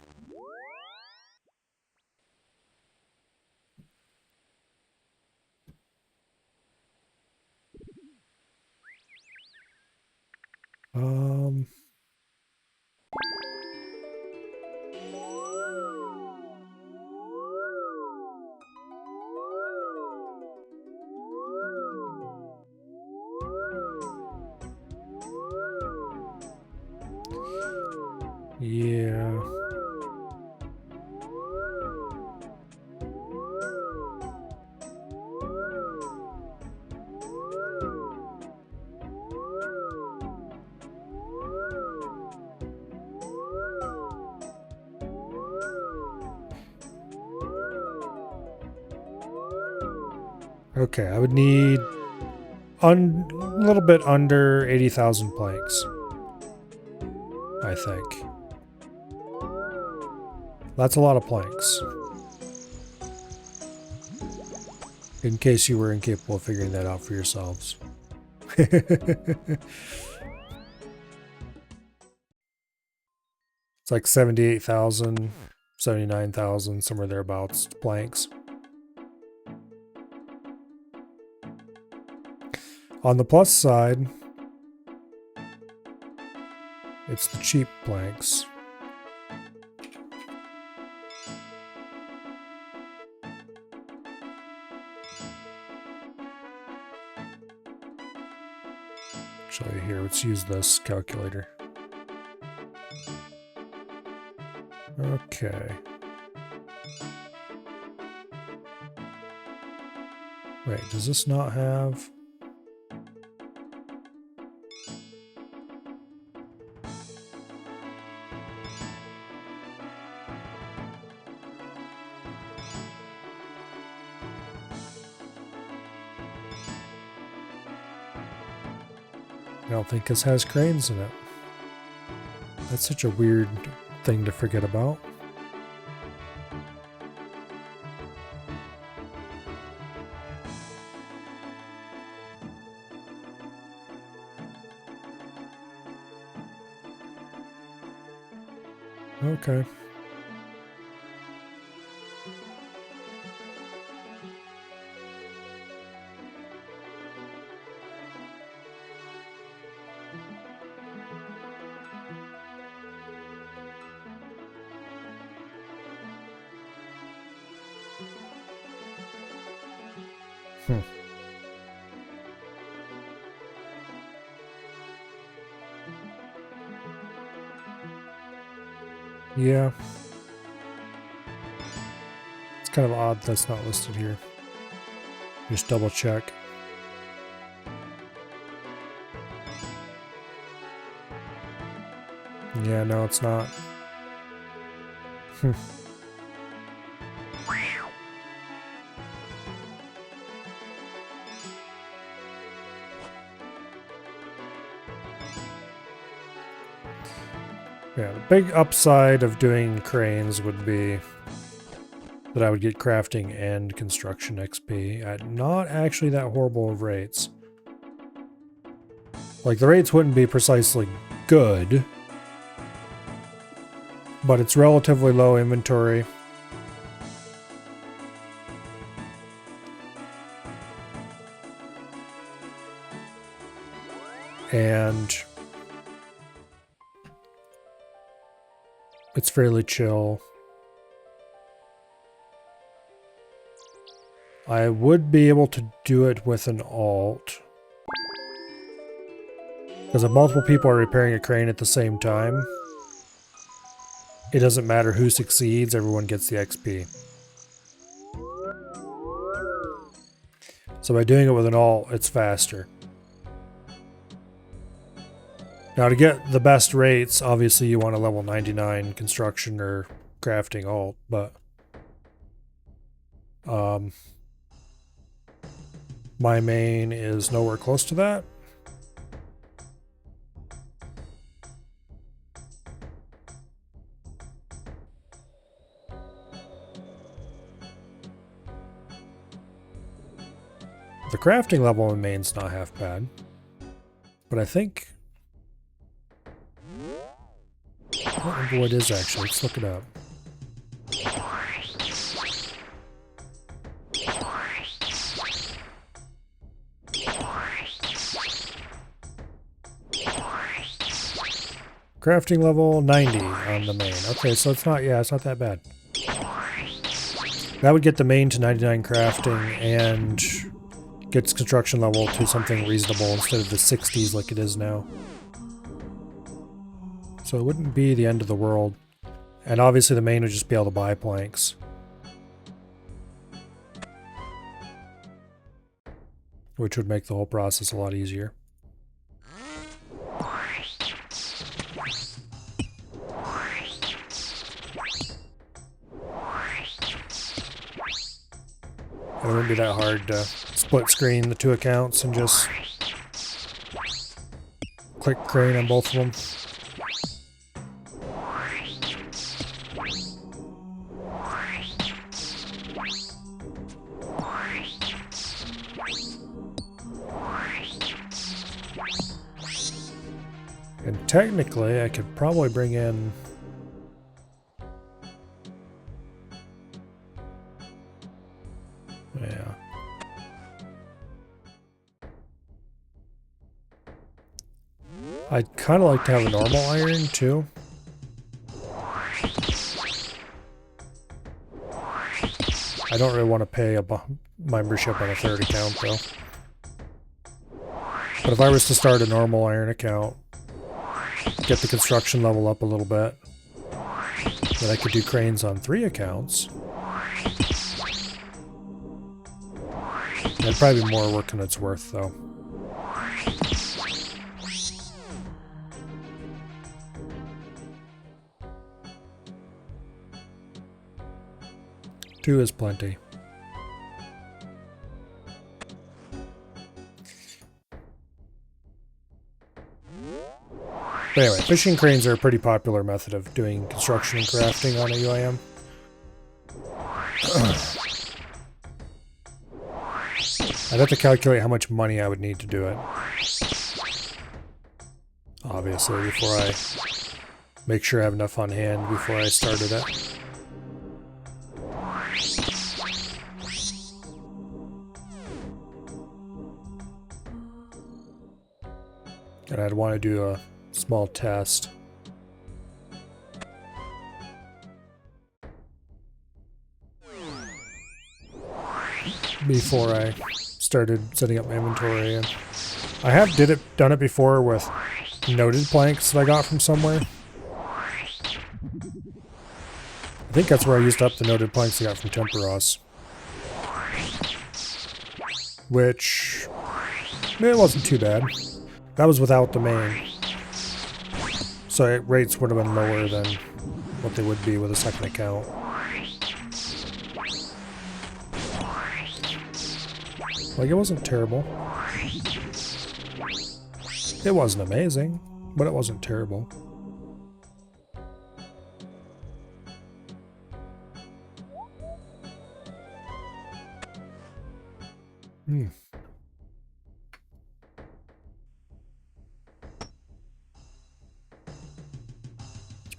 Yeah. Okay, I would need a little bit under 80,000 planks, I think. That's a lot of planks. In case you were incapable of figuring that out for yourselves. It's like 78,000, 79,000, somewhere thereabouts, planks. On the plus side, it's the cheap planks. Show you here. Let's use this calculator. Okay. Wait, does this not have... I don't think this has cranes in it. That's such a weird thing to forget about. Okay. Yeah. It's kind of odd that's not listed here. Just double check. Yeah, no, it's not. Yeah, the big upside of doing cranes would be that I would get crafting and construction XP at not actually that horrible of rates. Like, the rates wouldn't be precisely good, but it's relatively low inventory. And it's fairly chill. I would be able to do it with an alt. Because if multiple people are repairing a crane at the same time, it doesn't matter who succeeds, everyone gets the XP. So by doing it with an alt, it's faster. Now to get the best rates, obviously you want a level 99 construction or crafting alt, but my main is nowhere close to that. The crafting level in main's not half bad, but I think... I don't remember what it is actually, let's look it up. Crafting level 90 on the main. Okay, so it's not, yeah, it's not that bad. That would get the main to 99 crafting and gets construction level to something reasonable instead of the 60s like it is now. So it wouldn't be the end of the world. And obviously the main would just be able to buy planks. Which would make the whole process a lot easier. It wouldn't be that hard to split screen the two accounts and just click crane on both of them. And technically, I could probably bring in... Yeah. I'd kind of like to have a normal iron, too. I don't really want to pay a membership on a third account, though. But if I was to start a normal iron account, get the construction level up a little bit, then I could do cranes on 3 accounts. It'd probably be more work than it's worth, though. Two is plenty. But anyway, fishing cranes are a pretty popular method of doing construction and crafting on a UIM. I'd have to calculate how much money I would need to do it. Obviously, before I make sure I have enough on hand before I started it. And I'd want to do a small test. Before I started setting up my inventory. And I have done it before with noted planks that I got from somewhere. I think that's where I used up the noted planks I got from Temperos. Which, it wasn't too bad. That was without the main. So rates would have been lower than what they would be with a second account. Like, it wasn't terrible. It wasn't amazing, but it wasn't terrible.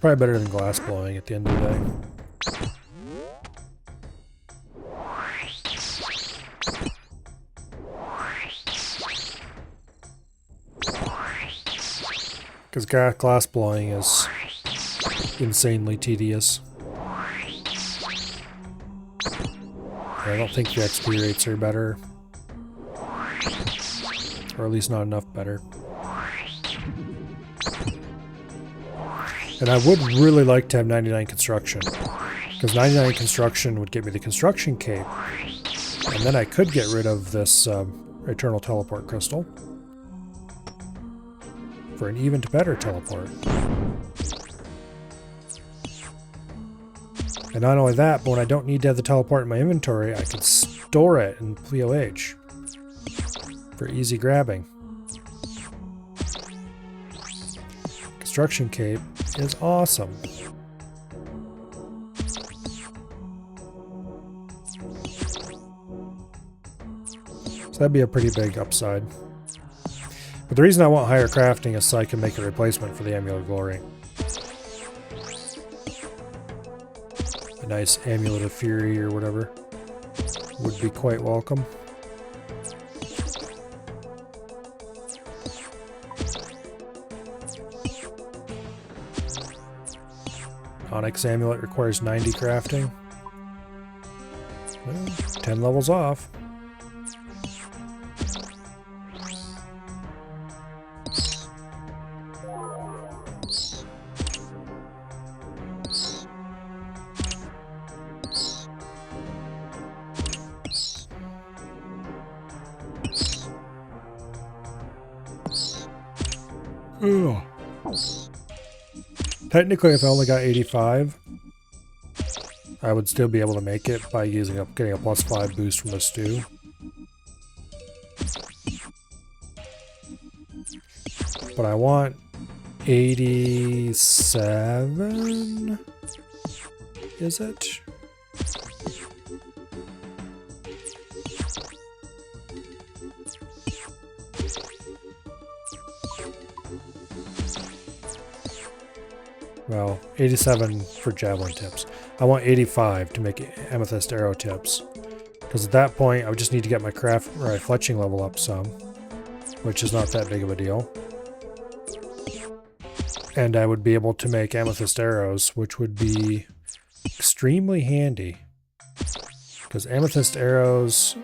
Probably better than glass blowing at the end of the day. Because glass blowing is insanely tedious. I don't think the XP rates are better. Or at least not enough better. And I would really like to have 99 construction. Because 99 construction would get me the construction cape. And then I could get rid of this eternal teleport crystal. For an even better teleport. And not only that, but when I don't need to have the teleport in my inventory, I can store it in POH. For easy grabbing. Construction cape is awesome. So that'd be a pretty big upside. But the reason I want higher crafting is so I can make a replacement for the Amulet of Glory. A nice Amulet of Fury or whatever would be quite welcome. Onyx Amulet requires 90 crafting. Well, 10 levels off. Ugh. Technically, if I only got 85, I would still be able to make it by getting a +5 boost from the stew. But I want 87, is it? Well, 87 for javelin tips. I want 85 to make amethyst arrow tips. Because at that point, I would just need to get my fletching level up some. Which is not that big of a deal. And I would be able to make amethyst arrows, which would be extremely handy. Because amethyst arrows,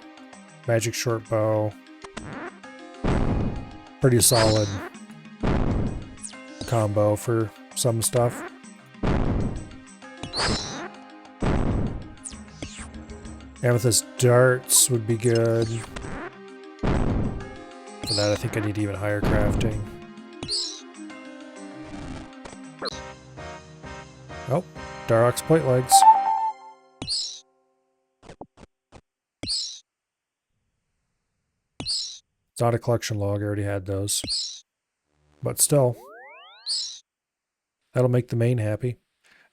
magic short bow, pretty solid combo for some stuff. Amethyst darts would be good. For that, I think I need even higher crafting. Oh, Darok's plate legs. It's not a collection log, I already had those. But still. That'll make the main happy.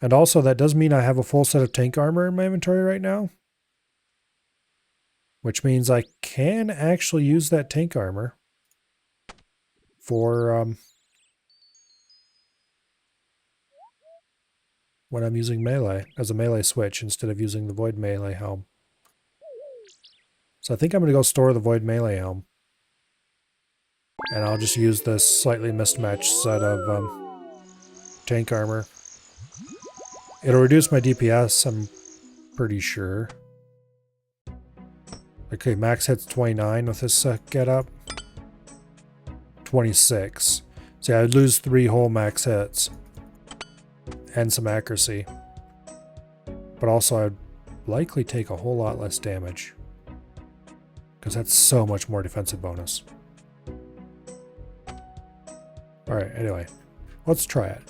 And also, that does mean I have a full set of tank armor in my inventory right now. Which means I can actually use that tank armor for when I'm using melee, as a melee switch instead of using the Void Melee Helm. So I think I'm going to go store the Void Melee Helm. And I'll just use this slightly mismatched set of tank armor. It'll reduce my DPS, I'm pretty sure. Okay, max hits 29 with this get up. 26. See, I would lose 3 whole max hits. And some accuracy. But also, I'd likely take a whole lot less damage. Because that's so much more defensive bonus. Alright, anyway. Let's try it.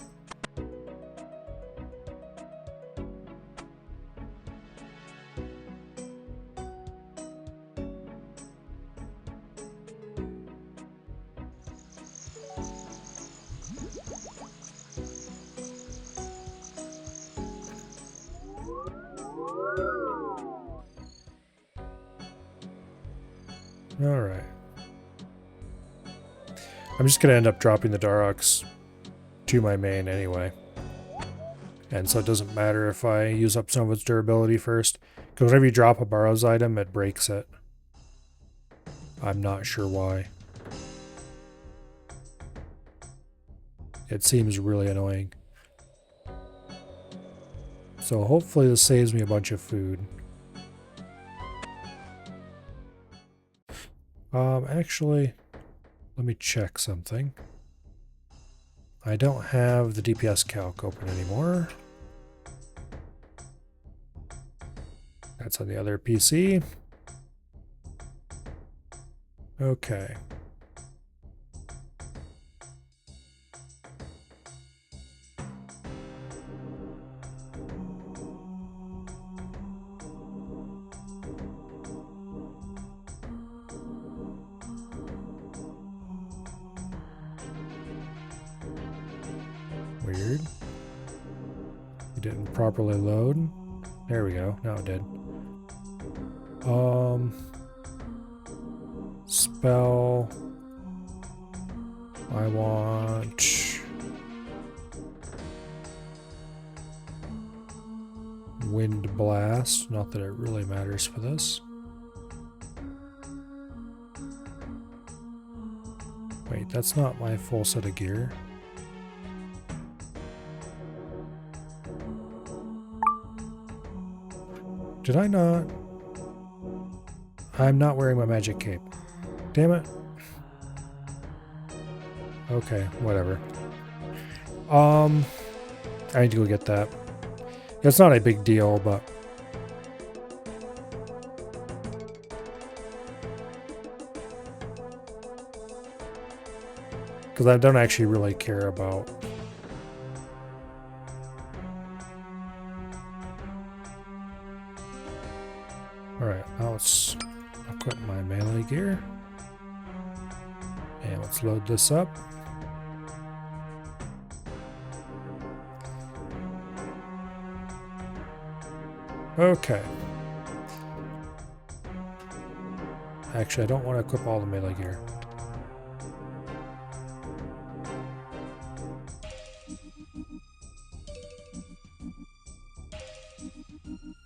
Alright. I'm just going to end up dropping the Daroks to my main anyway. And so it doesn't matter if I use up some of its durability first. Because whenever you drop a Barrows item, it breaks it. I'm not sure why. It seems really annoying. So hopefully this saves me a bunch of food. Actually, let me check something. I don't have the DPS calc open anymore. That's on the other PC. Okay. Weird. It didn't properly load. There we go. Now it did. Spell. I want Wind Blast. Not that it really matters for this. Wait, that's not my full set of gear. Did I not? I'm not wearing my magic cape. Damn it. Okay, whatever. I need to go get that. It's not a big deal, but because I don't actually really care about. Alright, now let's equip my melee gear. And let's load this up. Okay. Actually, I don't want to equip all the melee gear.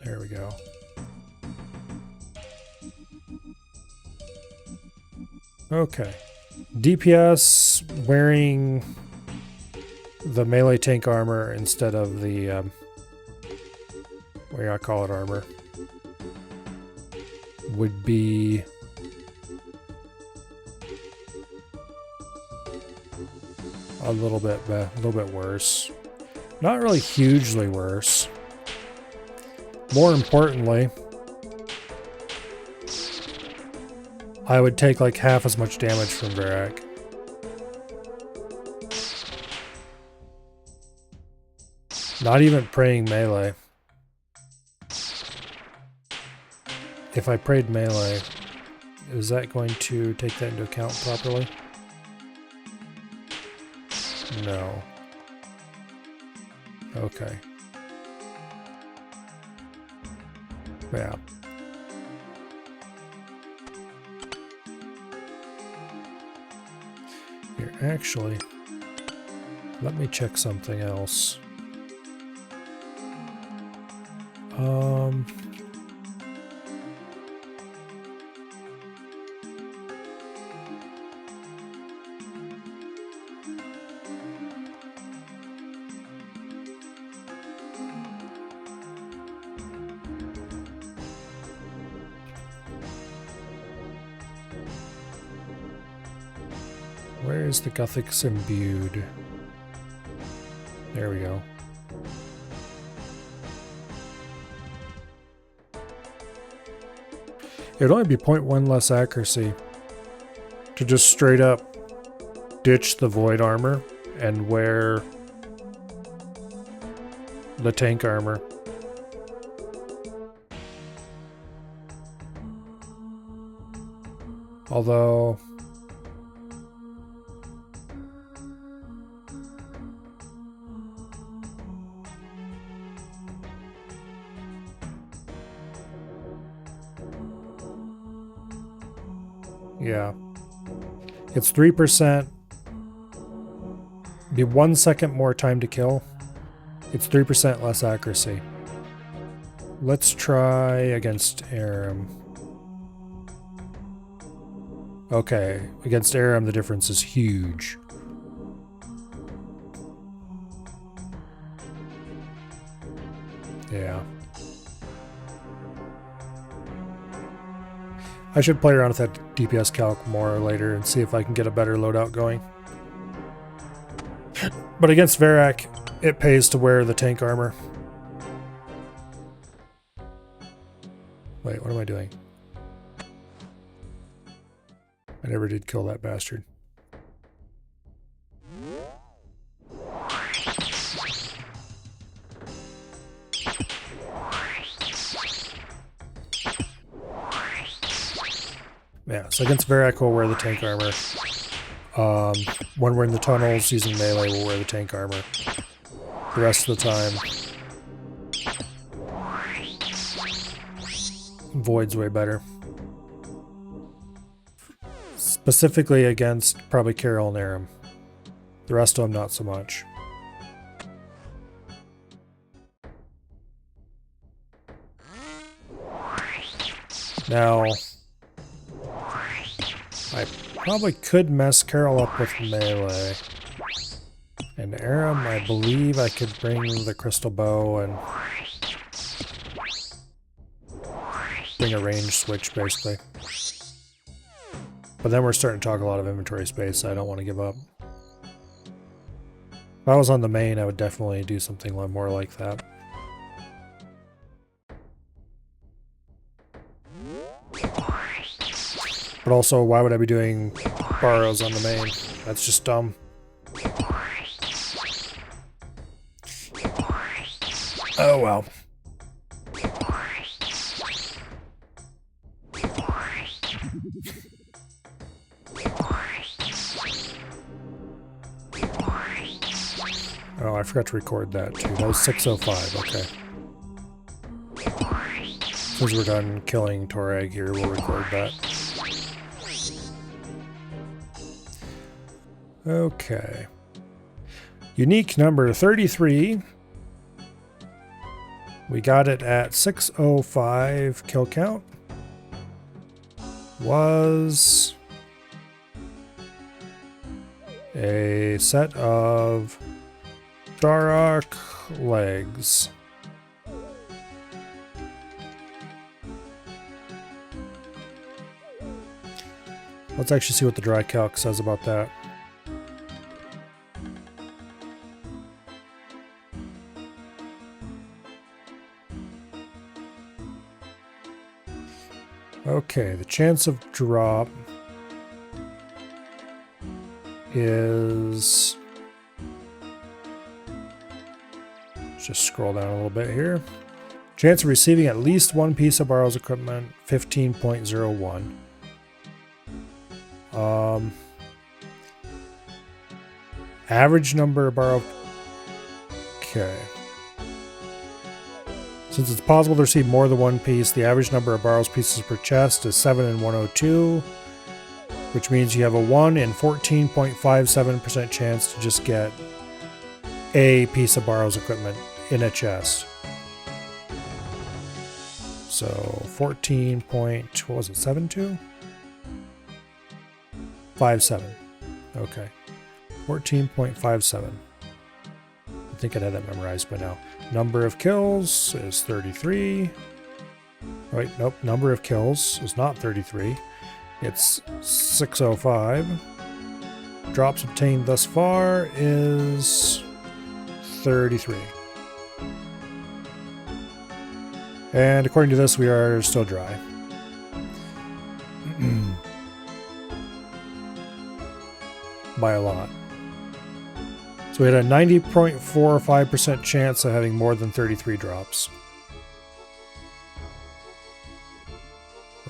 There we go. Okay. DPS wearing the melee tank armor instead of the, what do you call it, armor, would be a little bit worse. Not really hugely worse. More importantly, I would take like half as much damage from Varrock. Not even praying melee. If I prayed melee, is that going to take that into account properly? No. Okay. Yeah. Here, actually, let me check something else. Where is the Gothics imbued? There we go. It would only be 0.1 less accuracy to just straight up ditch the void armor and wear the tank armor. Although yeah, it's 3%. Be 1 second more time to kill, It's 3% less accuracy. Let's try against Aram. Okay, against Aram the difference is huge. Yeah. I should play around with that DPS calc more later and see if I can get a better loadout going. But against Varrock, it pays to wear the tank armor. Wait, what am I doing? I never did kill that bastard. Yeah, so against Varrock we'll wear the tank armor. When we're in the tunnels using melee, we'll wear the tank armor. The rest of the time, Void's way better. Specifically against probably Carol and Aram. The rest of them not so much. Now, I probably could mess Carol up with melee. And Aram, I believe I could bring the crystal bow and bring a range switch, basically. But then we're starting to talk a lot of inventory space, so I don't want to give up. If I was on the main, I would definitely do something more like that. But also, why would I be doing Barrows on the main? That's just dumb. Oh well. Oh, I forgot to record that too. That was 6:05, okay. As soon as we're done killing Torag here, we'll record that. Okay. Unique number 33. We got it at 6:05 kill count. Was a set of Darok legs. Let's actually see what the dry calc says about that. Okay, the chance of drop is... Let's just scroll down a little bit here. Chance of receiving at least one piece of Barrows equipment, 15.01. Average number of Barrow... Okay. Since it's possible to receive more than one piece, the average number of Barrows pieces per chest is 7 in 102, which means you have a 1 in 14.57% chance to just get a piece of Barrows equipment in a chest. So 14 point, what was it, 72? 57. Okay. 14.57. I think I'd have that memorized by now. Number of kills is 33. Wait, nope. Number of kills is not 33. It's 605. Drops obtained thus far is 33. And according to this, we are still dry. By a lot. So we had a 90.45% chance of having more than 33 drops.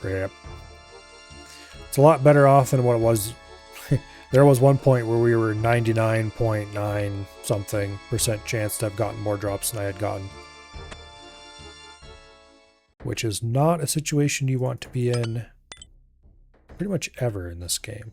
Yep. It's a lot better off than what it was. There was one point where we were 99.9 something % chance to have gotten more drops than I had gotten. Which is not a situation you want to be in pretty much ever in this game.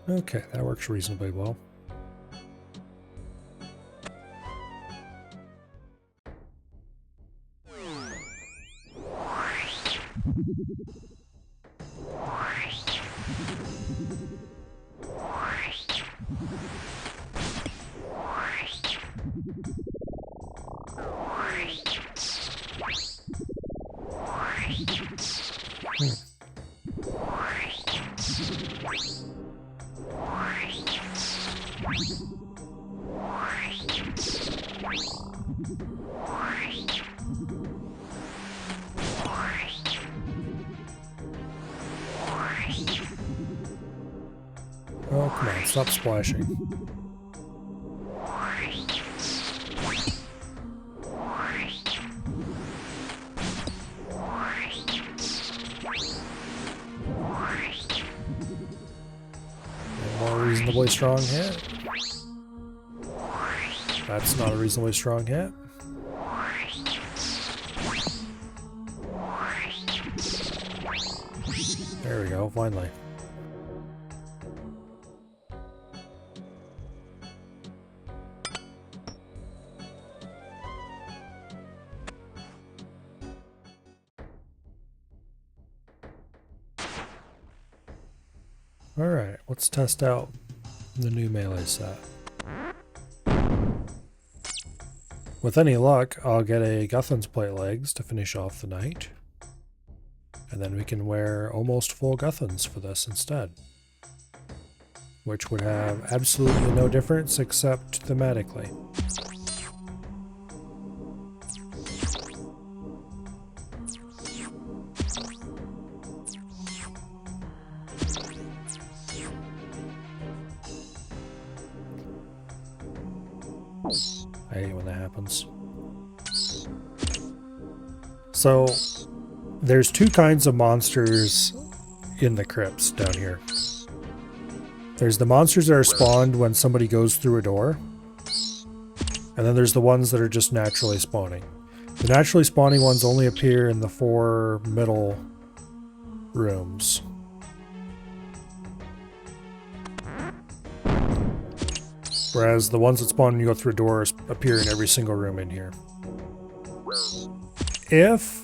Okay, that works reasonably well. Oh, come on, stop splashing. A more reasonably strong hit. That's not a reasonably strong hit. There we go, finally. Alright, let's test out the new melee set. With any luck, I'll get a Guthan's plate legs to finish off the night. And then we can wear almost full Guthans for this instead. Which would have absolutely no difference except thematically. I hate when that happens. So, there's two kinds of monsters in the crypts down here. There's the monsters that are spawned when somebody goes through a door. And then there's the ones that are just naturally spawning. The naturally spawning ones only appear in the 4 middle rooms. Whereas the ones that spawn when you go through a door appear in every single room in here. If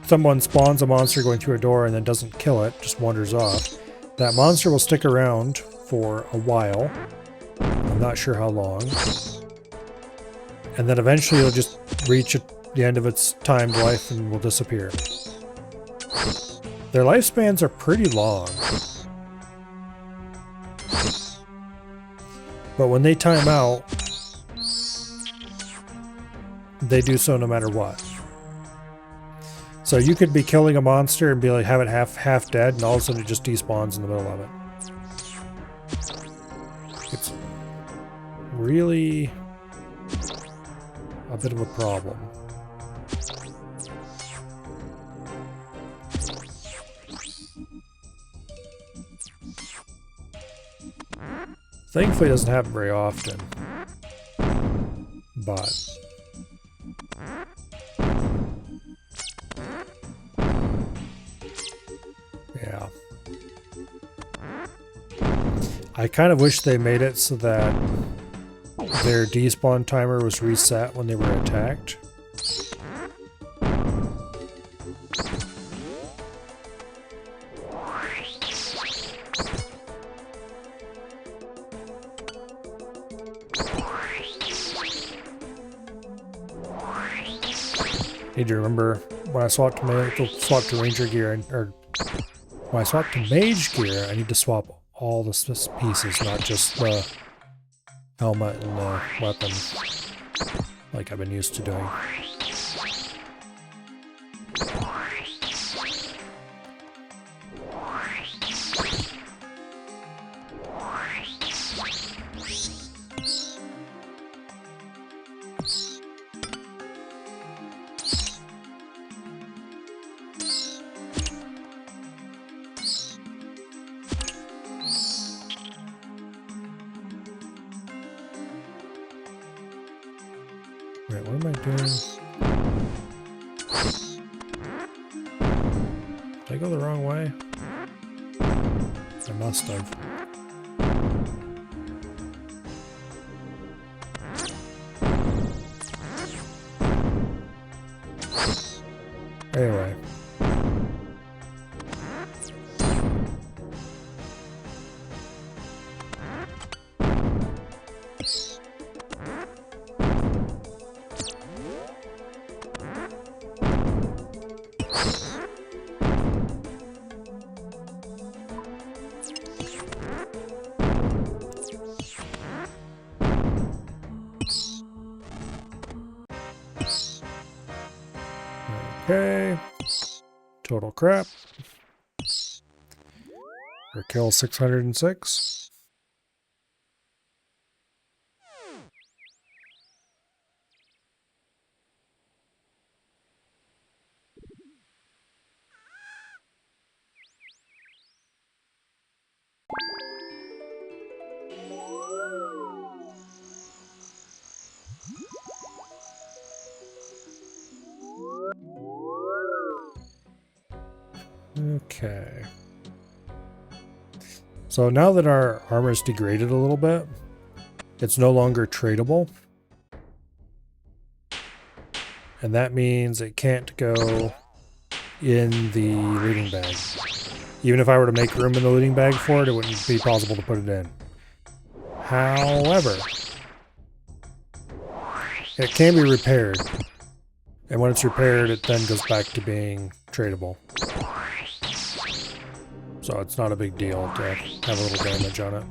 someone spawns a monster going through a door and then doesn't kill it, just wanders off, that monster will stick around for a while. I'm not sure how long. And then eventually it'll just reach the end of its timed life and will disappear. Their lifespans are pretty long. But when they time out, they do so no matter what. So you could be killing a monster and be like, have it half dead, and all of a sudden it just despawns in the middle of it. It's really a bit of a problem. Thankfully it doesn't happen very often. But yeah. I kind of wish they made it so that their despawn timer was reset when they were attacked. Need to remember when I swap to Ranger gear, or when I swap to Mage gear, I need to swap all the pieces, not just the helmet and the weapon, like I've been used to doing. Wait, what am I doing? Did I Did I go the wrong way? I must have. Anyway. Okay. Total crap. For kill 606. Okay. So now that our armor is degraded a little bit, it's no longer tradable. And that means it can't go in the looting bag. Even if I were to make room in the looting bag for it, it wouldn't be possible to put it in. However, it can be repaired. And when it's repaired, it then goes back to being tradable. So it's not a big deal to have a little damage on it.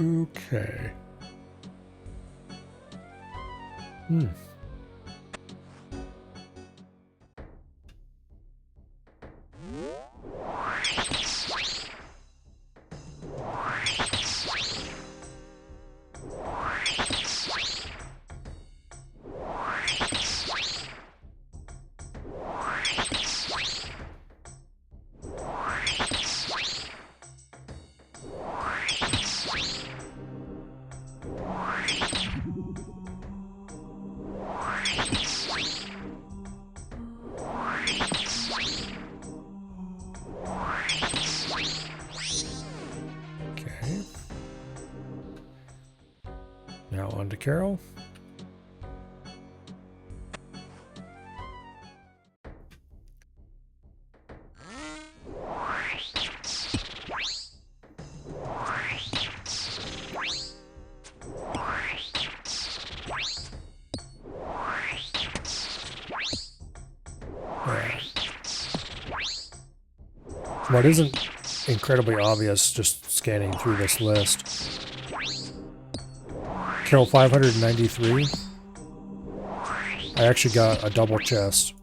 Okay. Now on to Carol. What isn't incredibly obvious just scanning through this list. Carol 593. I actually got a double chest.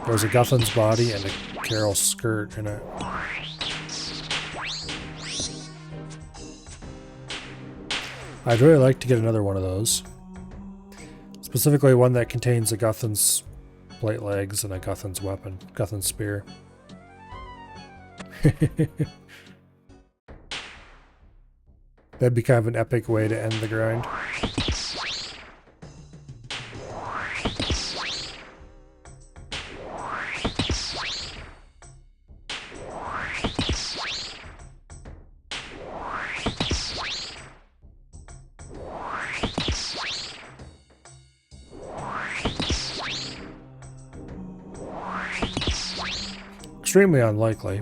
There was a Guthan's body and a Carol skirt in it. I'd really like to get another one of those. Specifically one that contains a Guthan's plate legs and a Guthan's weapon, Guthan's spear. That'd be kind of an epic way to end the grind. Extremely unlikely.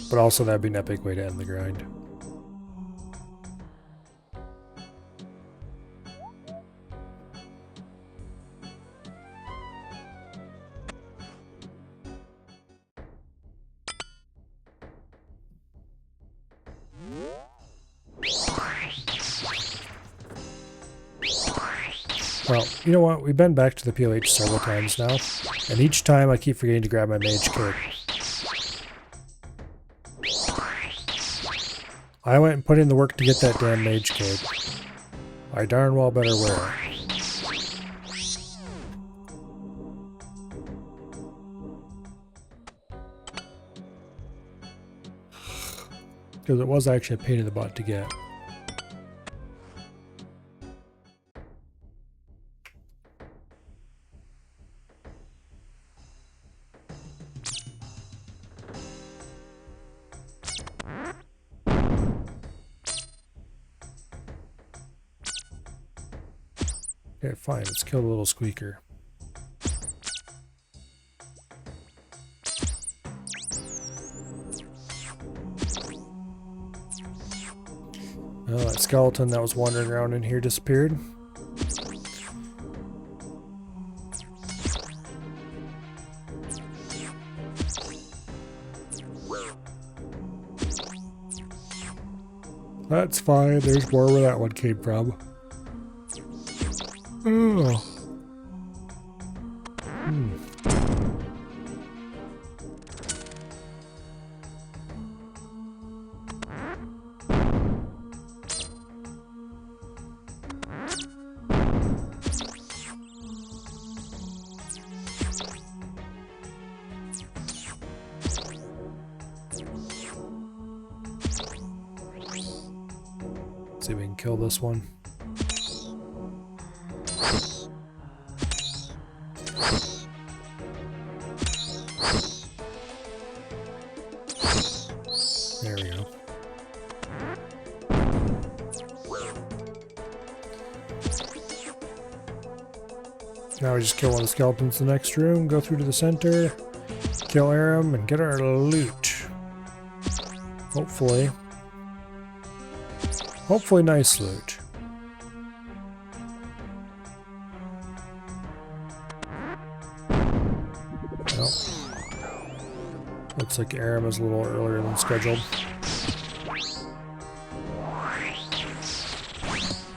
But also that'd be an epic way to end the grind. Well, you know what? We've been back to the POH several times now, and each time I keep forgetting to grab my mage cape. I went and put in the work to get that damn mage cape. I darn well better wear it. Because it was actually a pain in the butt to get. Okay, fine. Let's kill the little squeaker. Oh, that skeleton that was wandering around in here disappeared. That's fine. There's more where that one came from. Oh. Let's see if we can kill this one. There we go. Now we just kill one of the skeletons in the next room, go through to the center, kill Aram, and get our loot. Hopefully. Hopefully nice loot. Well, looks like Aram is a little earlier than scheduled.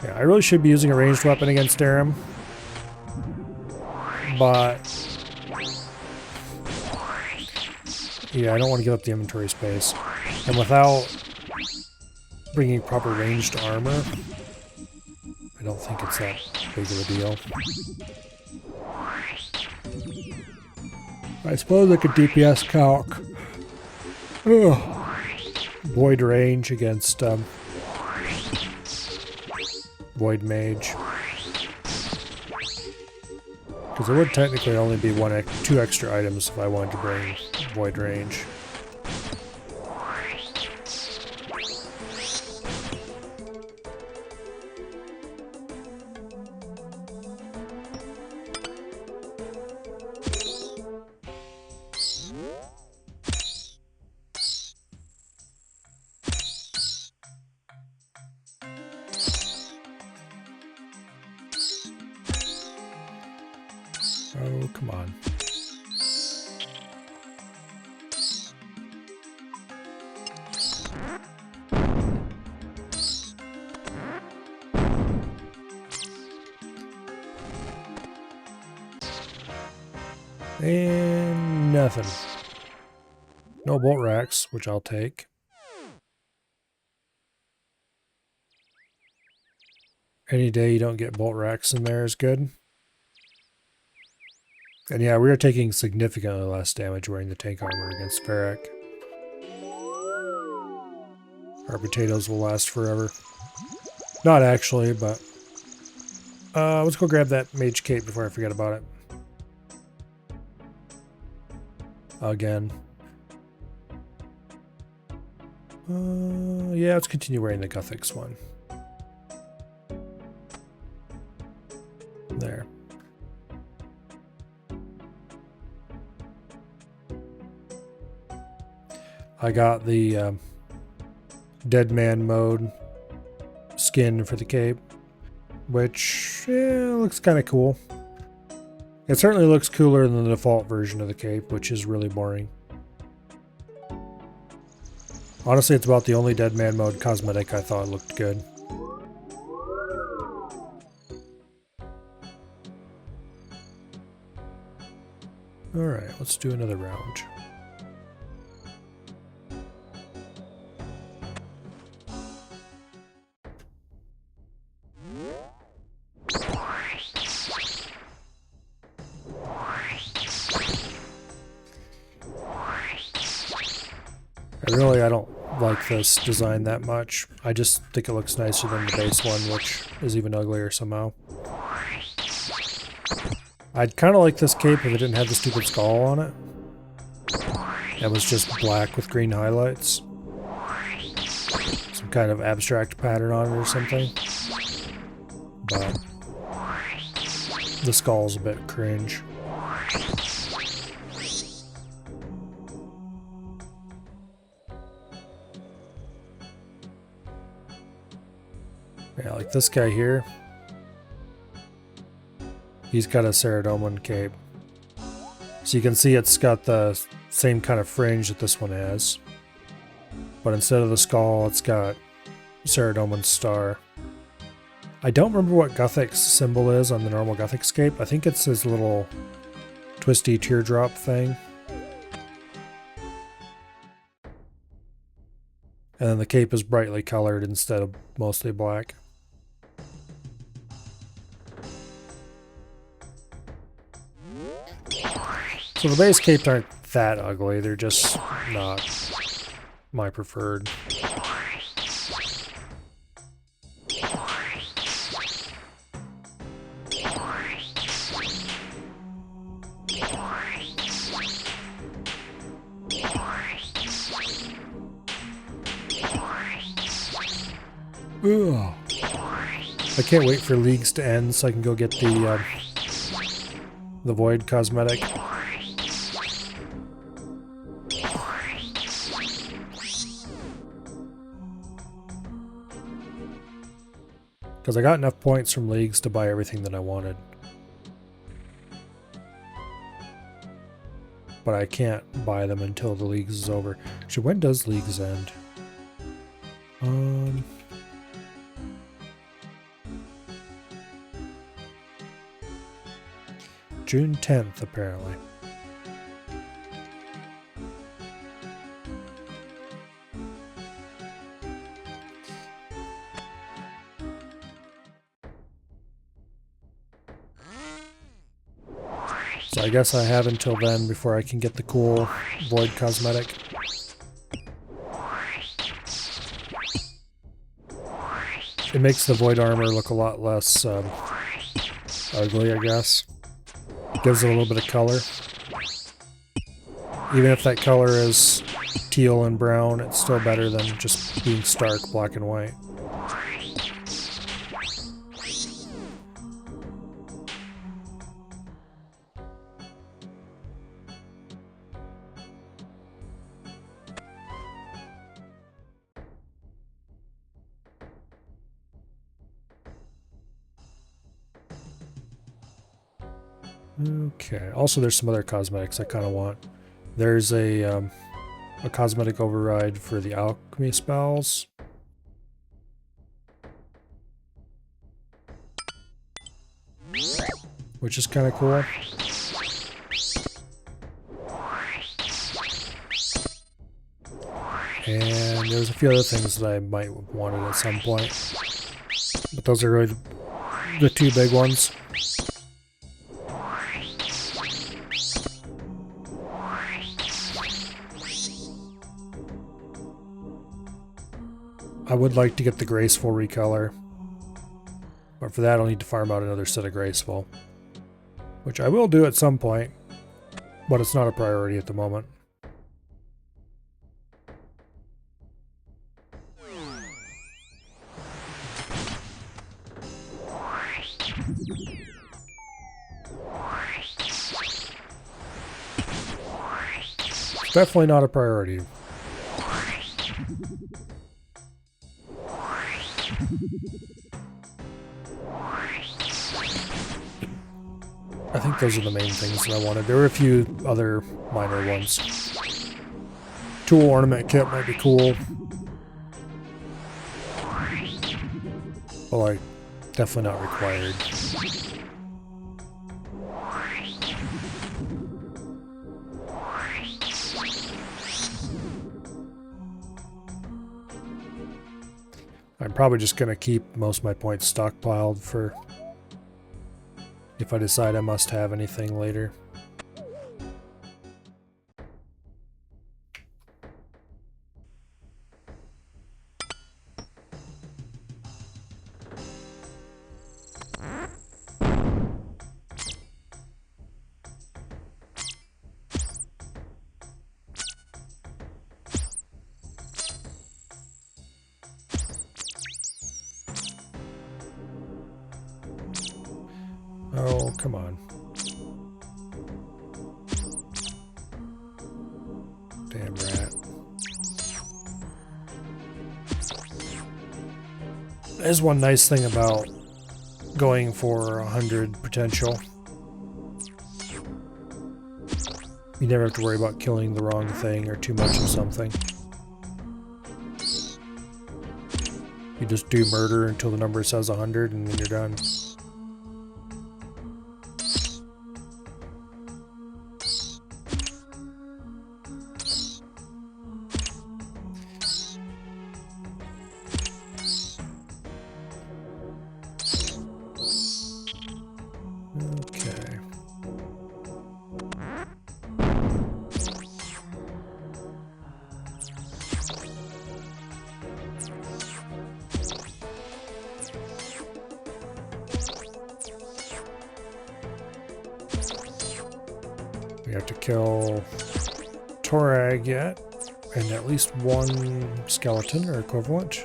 Yeah, I really should be using a ranged weapon against Aram. But yeah, I don't want to give up the inventory space. And without bringing proper ranged armor, I don't think it's that big of a deal. I suppose I could DPS calc. Void range against Void Mage. Because there would technically only be two extra items if I wanted to bring Void Range. Oh, come on. And nothing. No bolt racks, which I'll take. Any day you don't get bolt racks in there is good. And yeah, we are taking significantly less damage wearing the tank armor against Ferric. Our potatoes will last forever. Not actually, but... let's go grab that mage cape before I forget about it. Again. Yeah, let's continue wearing the Guthix one. There. I got the Dead Man mode skin for the cape, which looks kind of cool. It certainly looks cooler than the default version of the cape, which is really boring. Honestly, it's about the only Dead Man mode cosmetic I thought looked good. Alright, let's do another round. I like this design that much. I just think it looks nicer than the base one, which is even uglier somehow. I'd kind of like this cape if it didn't have the stupid skull on it. It was just black with green highlights. Some kind of abstract pattern on it or something. But the skull's a bit cringe. Yeah, like this guy here. He's got a Ceradoman cape. So you can see it's got the same kind of fringe that this one has. But instead of the skull, it's got Ceradoman's star. I don't remember what Guthic's symbol is on the normal Gothic cape. I think it's his little twisty teardrop thing. And then the cape is brightly colored instead of mostly black. So the base capes aren't that ugly, they're just not my preferred. Ugh. I can't wait for Leagues to end so I can go get the Void cosmetic. Because I got enough points from Leagues to buy everything that I wanted. But I can't buy them until the Leagues is over. So when does Leagues end? June 10th, apparently. So I guess I have until then before I can get the cool Void cosmetic. It makes the Void armor look a lot less ugly, I guess. Gives it a little bit of color. Even if that color is teal and brown, it's still better than just being stark black and white. Okay, also there's some other cosmetics I kind of want. There's a cosmetic override for the alchemy spells. Which is kind of cool. And there's a few other things that I might want at some point. But those are really the two big ones. I would like to get the Graceful recolor, but for that I'll need to farm out another set of Graceful, which I will do at some point, but it's not a priority at the moment. It's definitely not a priority. I think those are the main things that I wanted. There were a few other minor ones. Tool ornament kit might be cool. But like, definitely not required. I'm probably just going to keep most of my points stockpiled for if I decide I must have anything later. come on. Damn rat. There's one nice thing about going for 100 potential. You never have to worry about killing the wrong thing or too much of something. You just do murder until the number says 100 and then you're done. Okay. We have to kill Torag yet, and at least one skeleton or equivalent.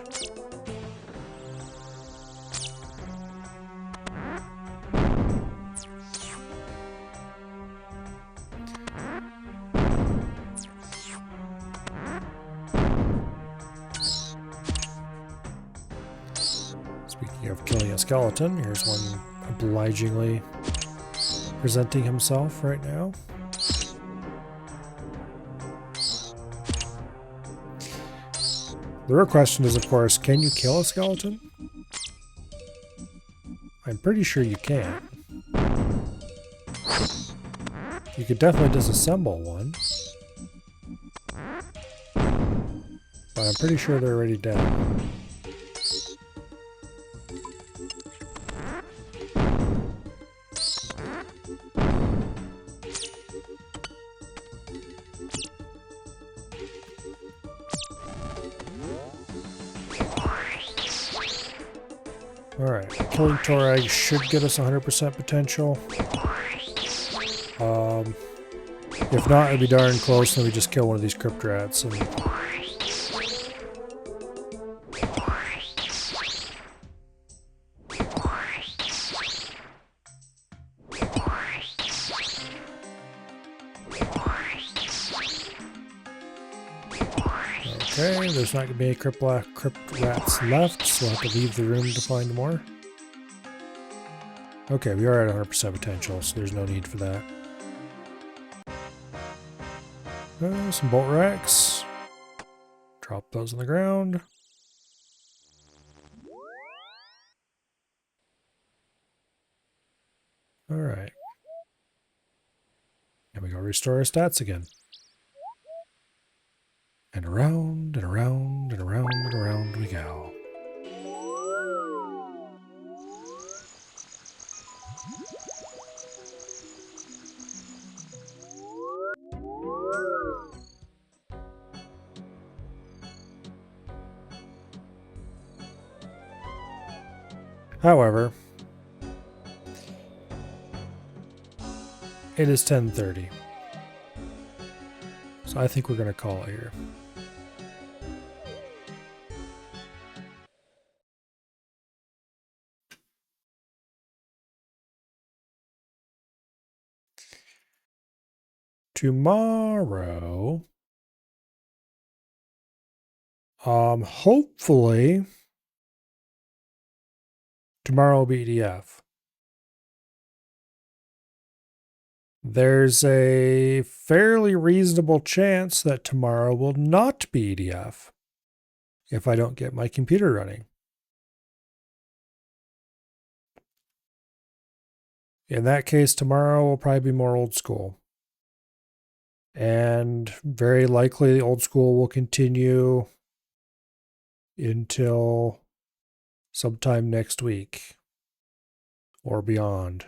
Speaking of killing a skeleton, here's one obligingly presenting himself right now. The real question is, of course, can you kill a skeleton? I'm pretty sure you can. You could definitely disassemble one. But I'm pretty sure they're already dead. Alright, killing Torag should get us 100% potential. If not, it'd be darn close, and then we just kill one of these crypt rats. And okay, there's not going to be any crypt rats left, so we'll have to leave the room to find more. Okay, we are at 100% potential, so there's no need for that. Some bolt racks. Drop those on the ground. Alright. And we go restore our stats again. And around and around and around and around we go. However, it is 10:30. So I think we're going to call it here. Tomorrow, hopefully, tomorrow will be EDF. There's a fairly reasonable chance that tomorrow will not be EDF if I don't get my computer running. In that case, tomorrow will probably be more old school. And very likely the old school will continue until sometime next week or beyond.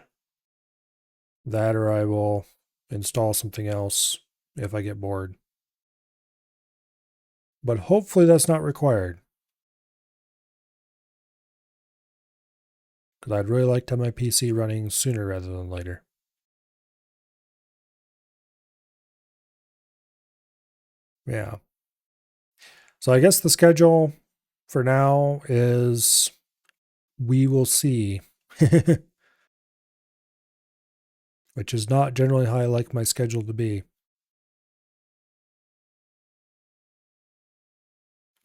That, or I will install something else if I get bored. But hopefully that's not required. Because I'd really like to have my PC running sooner rather than later. Yeah. So I guess the schedule for now is we will see. which is not generally how I like my schedule to be.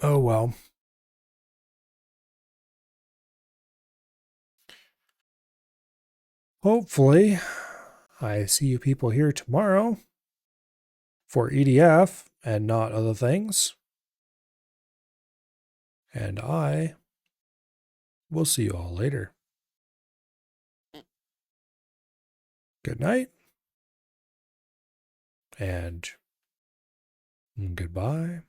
Oh well. Hopefully, I see you people here tomorrow for EDF and not other things. And I will see you all later. Good night. And goodbye.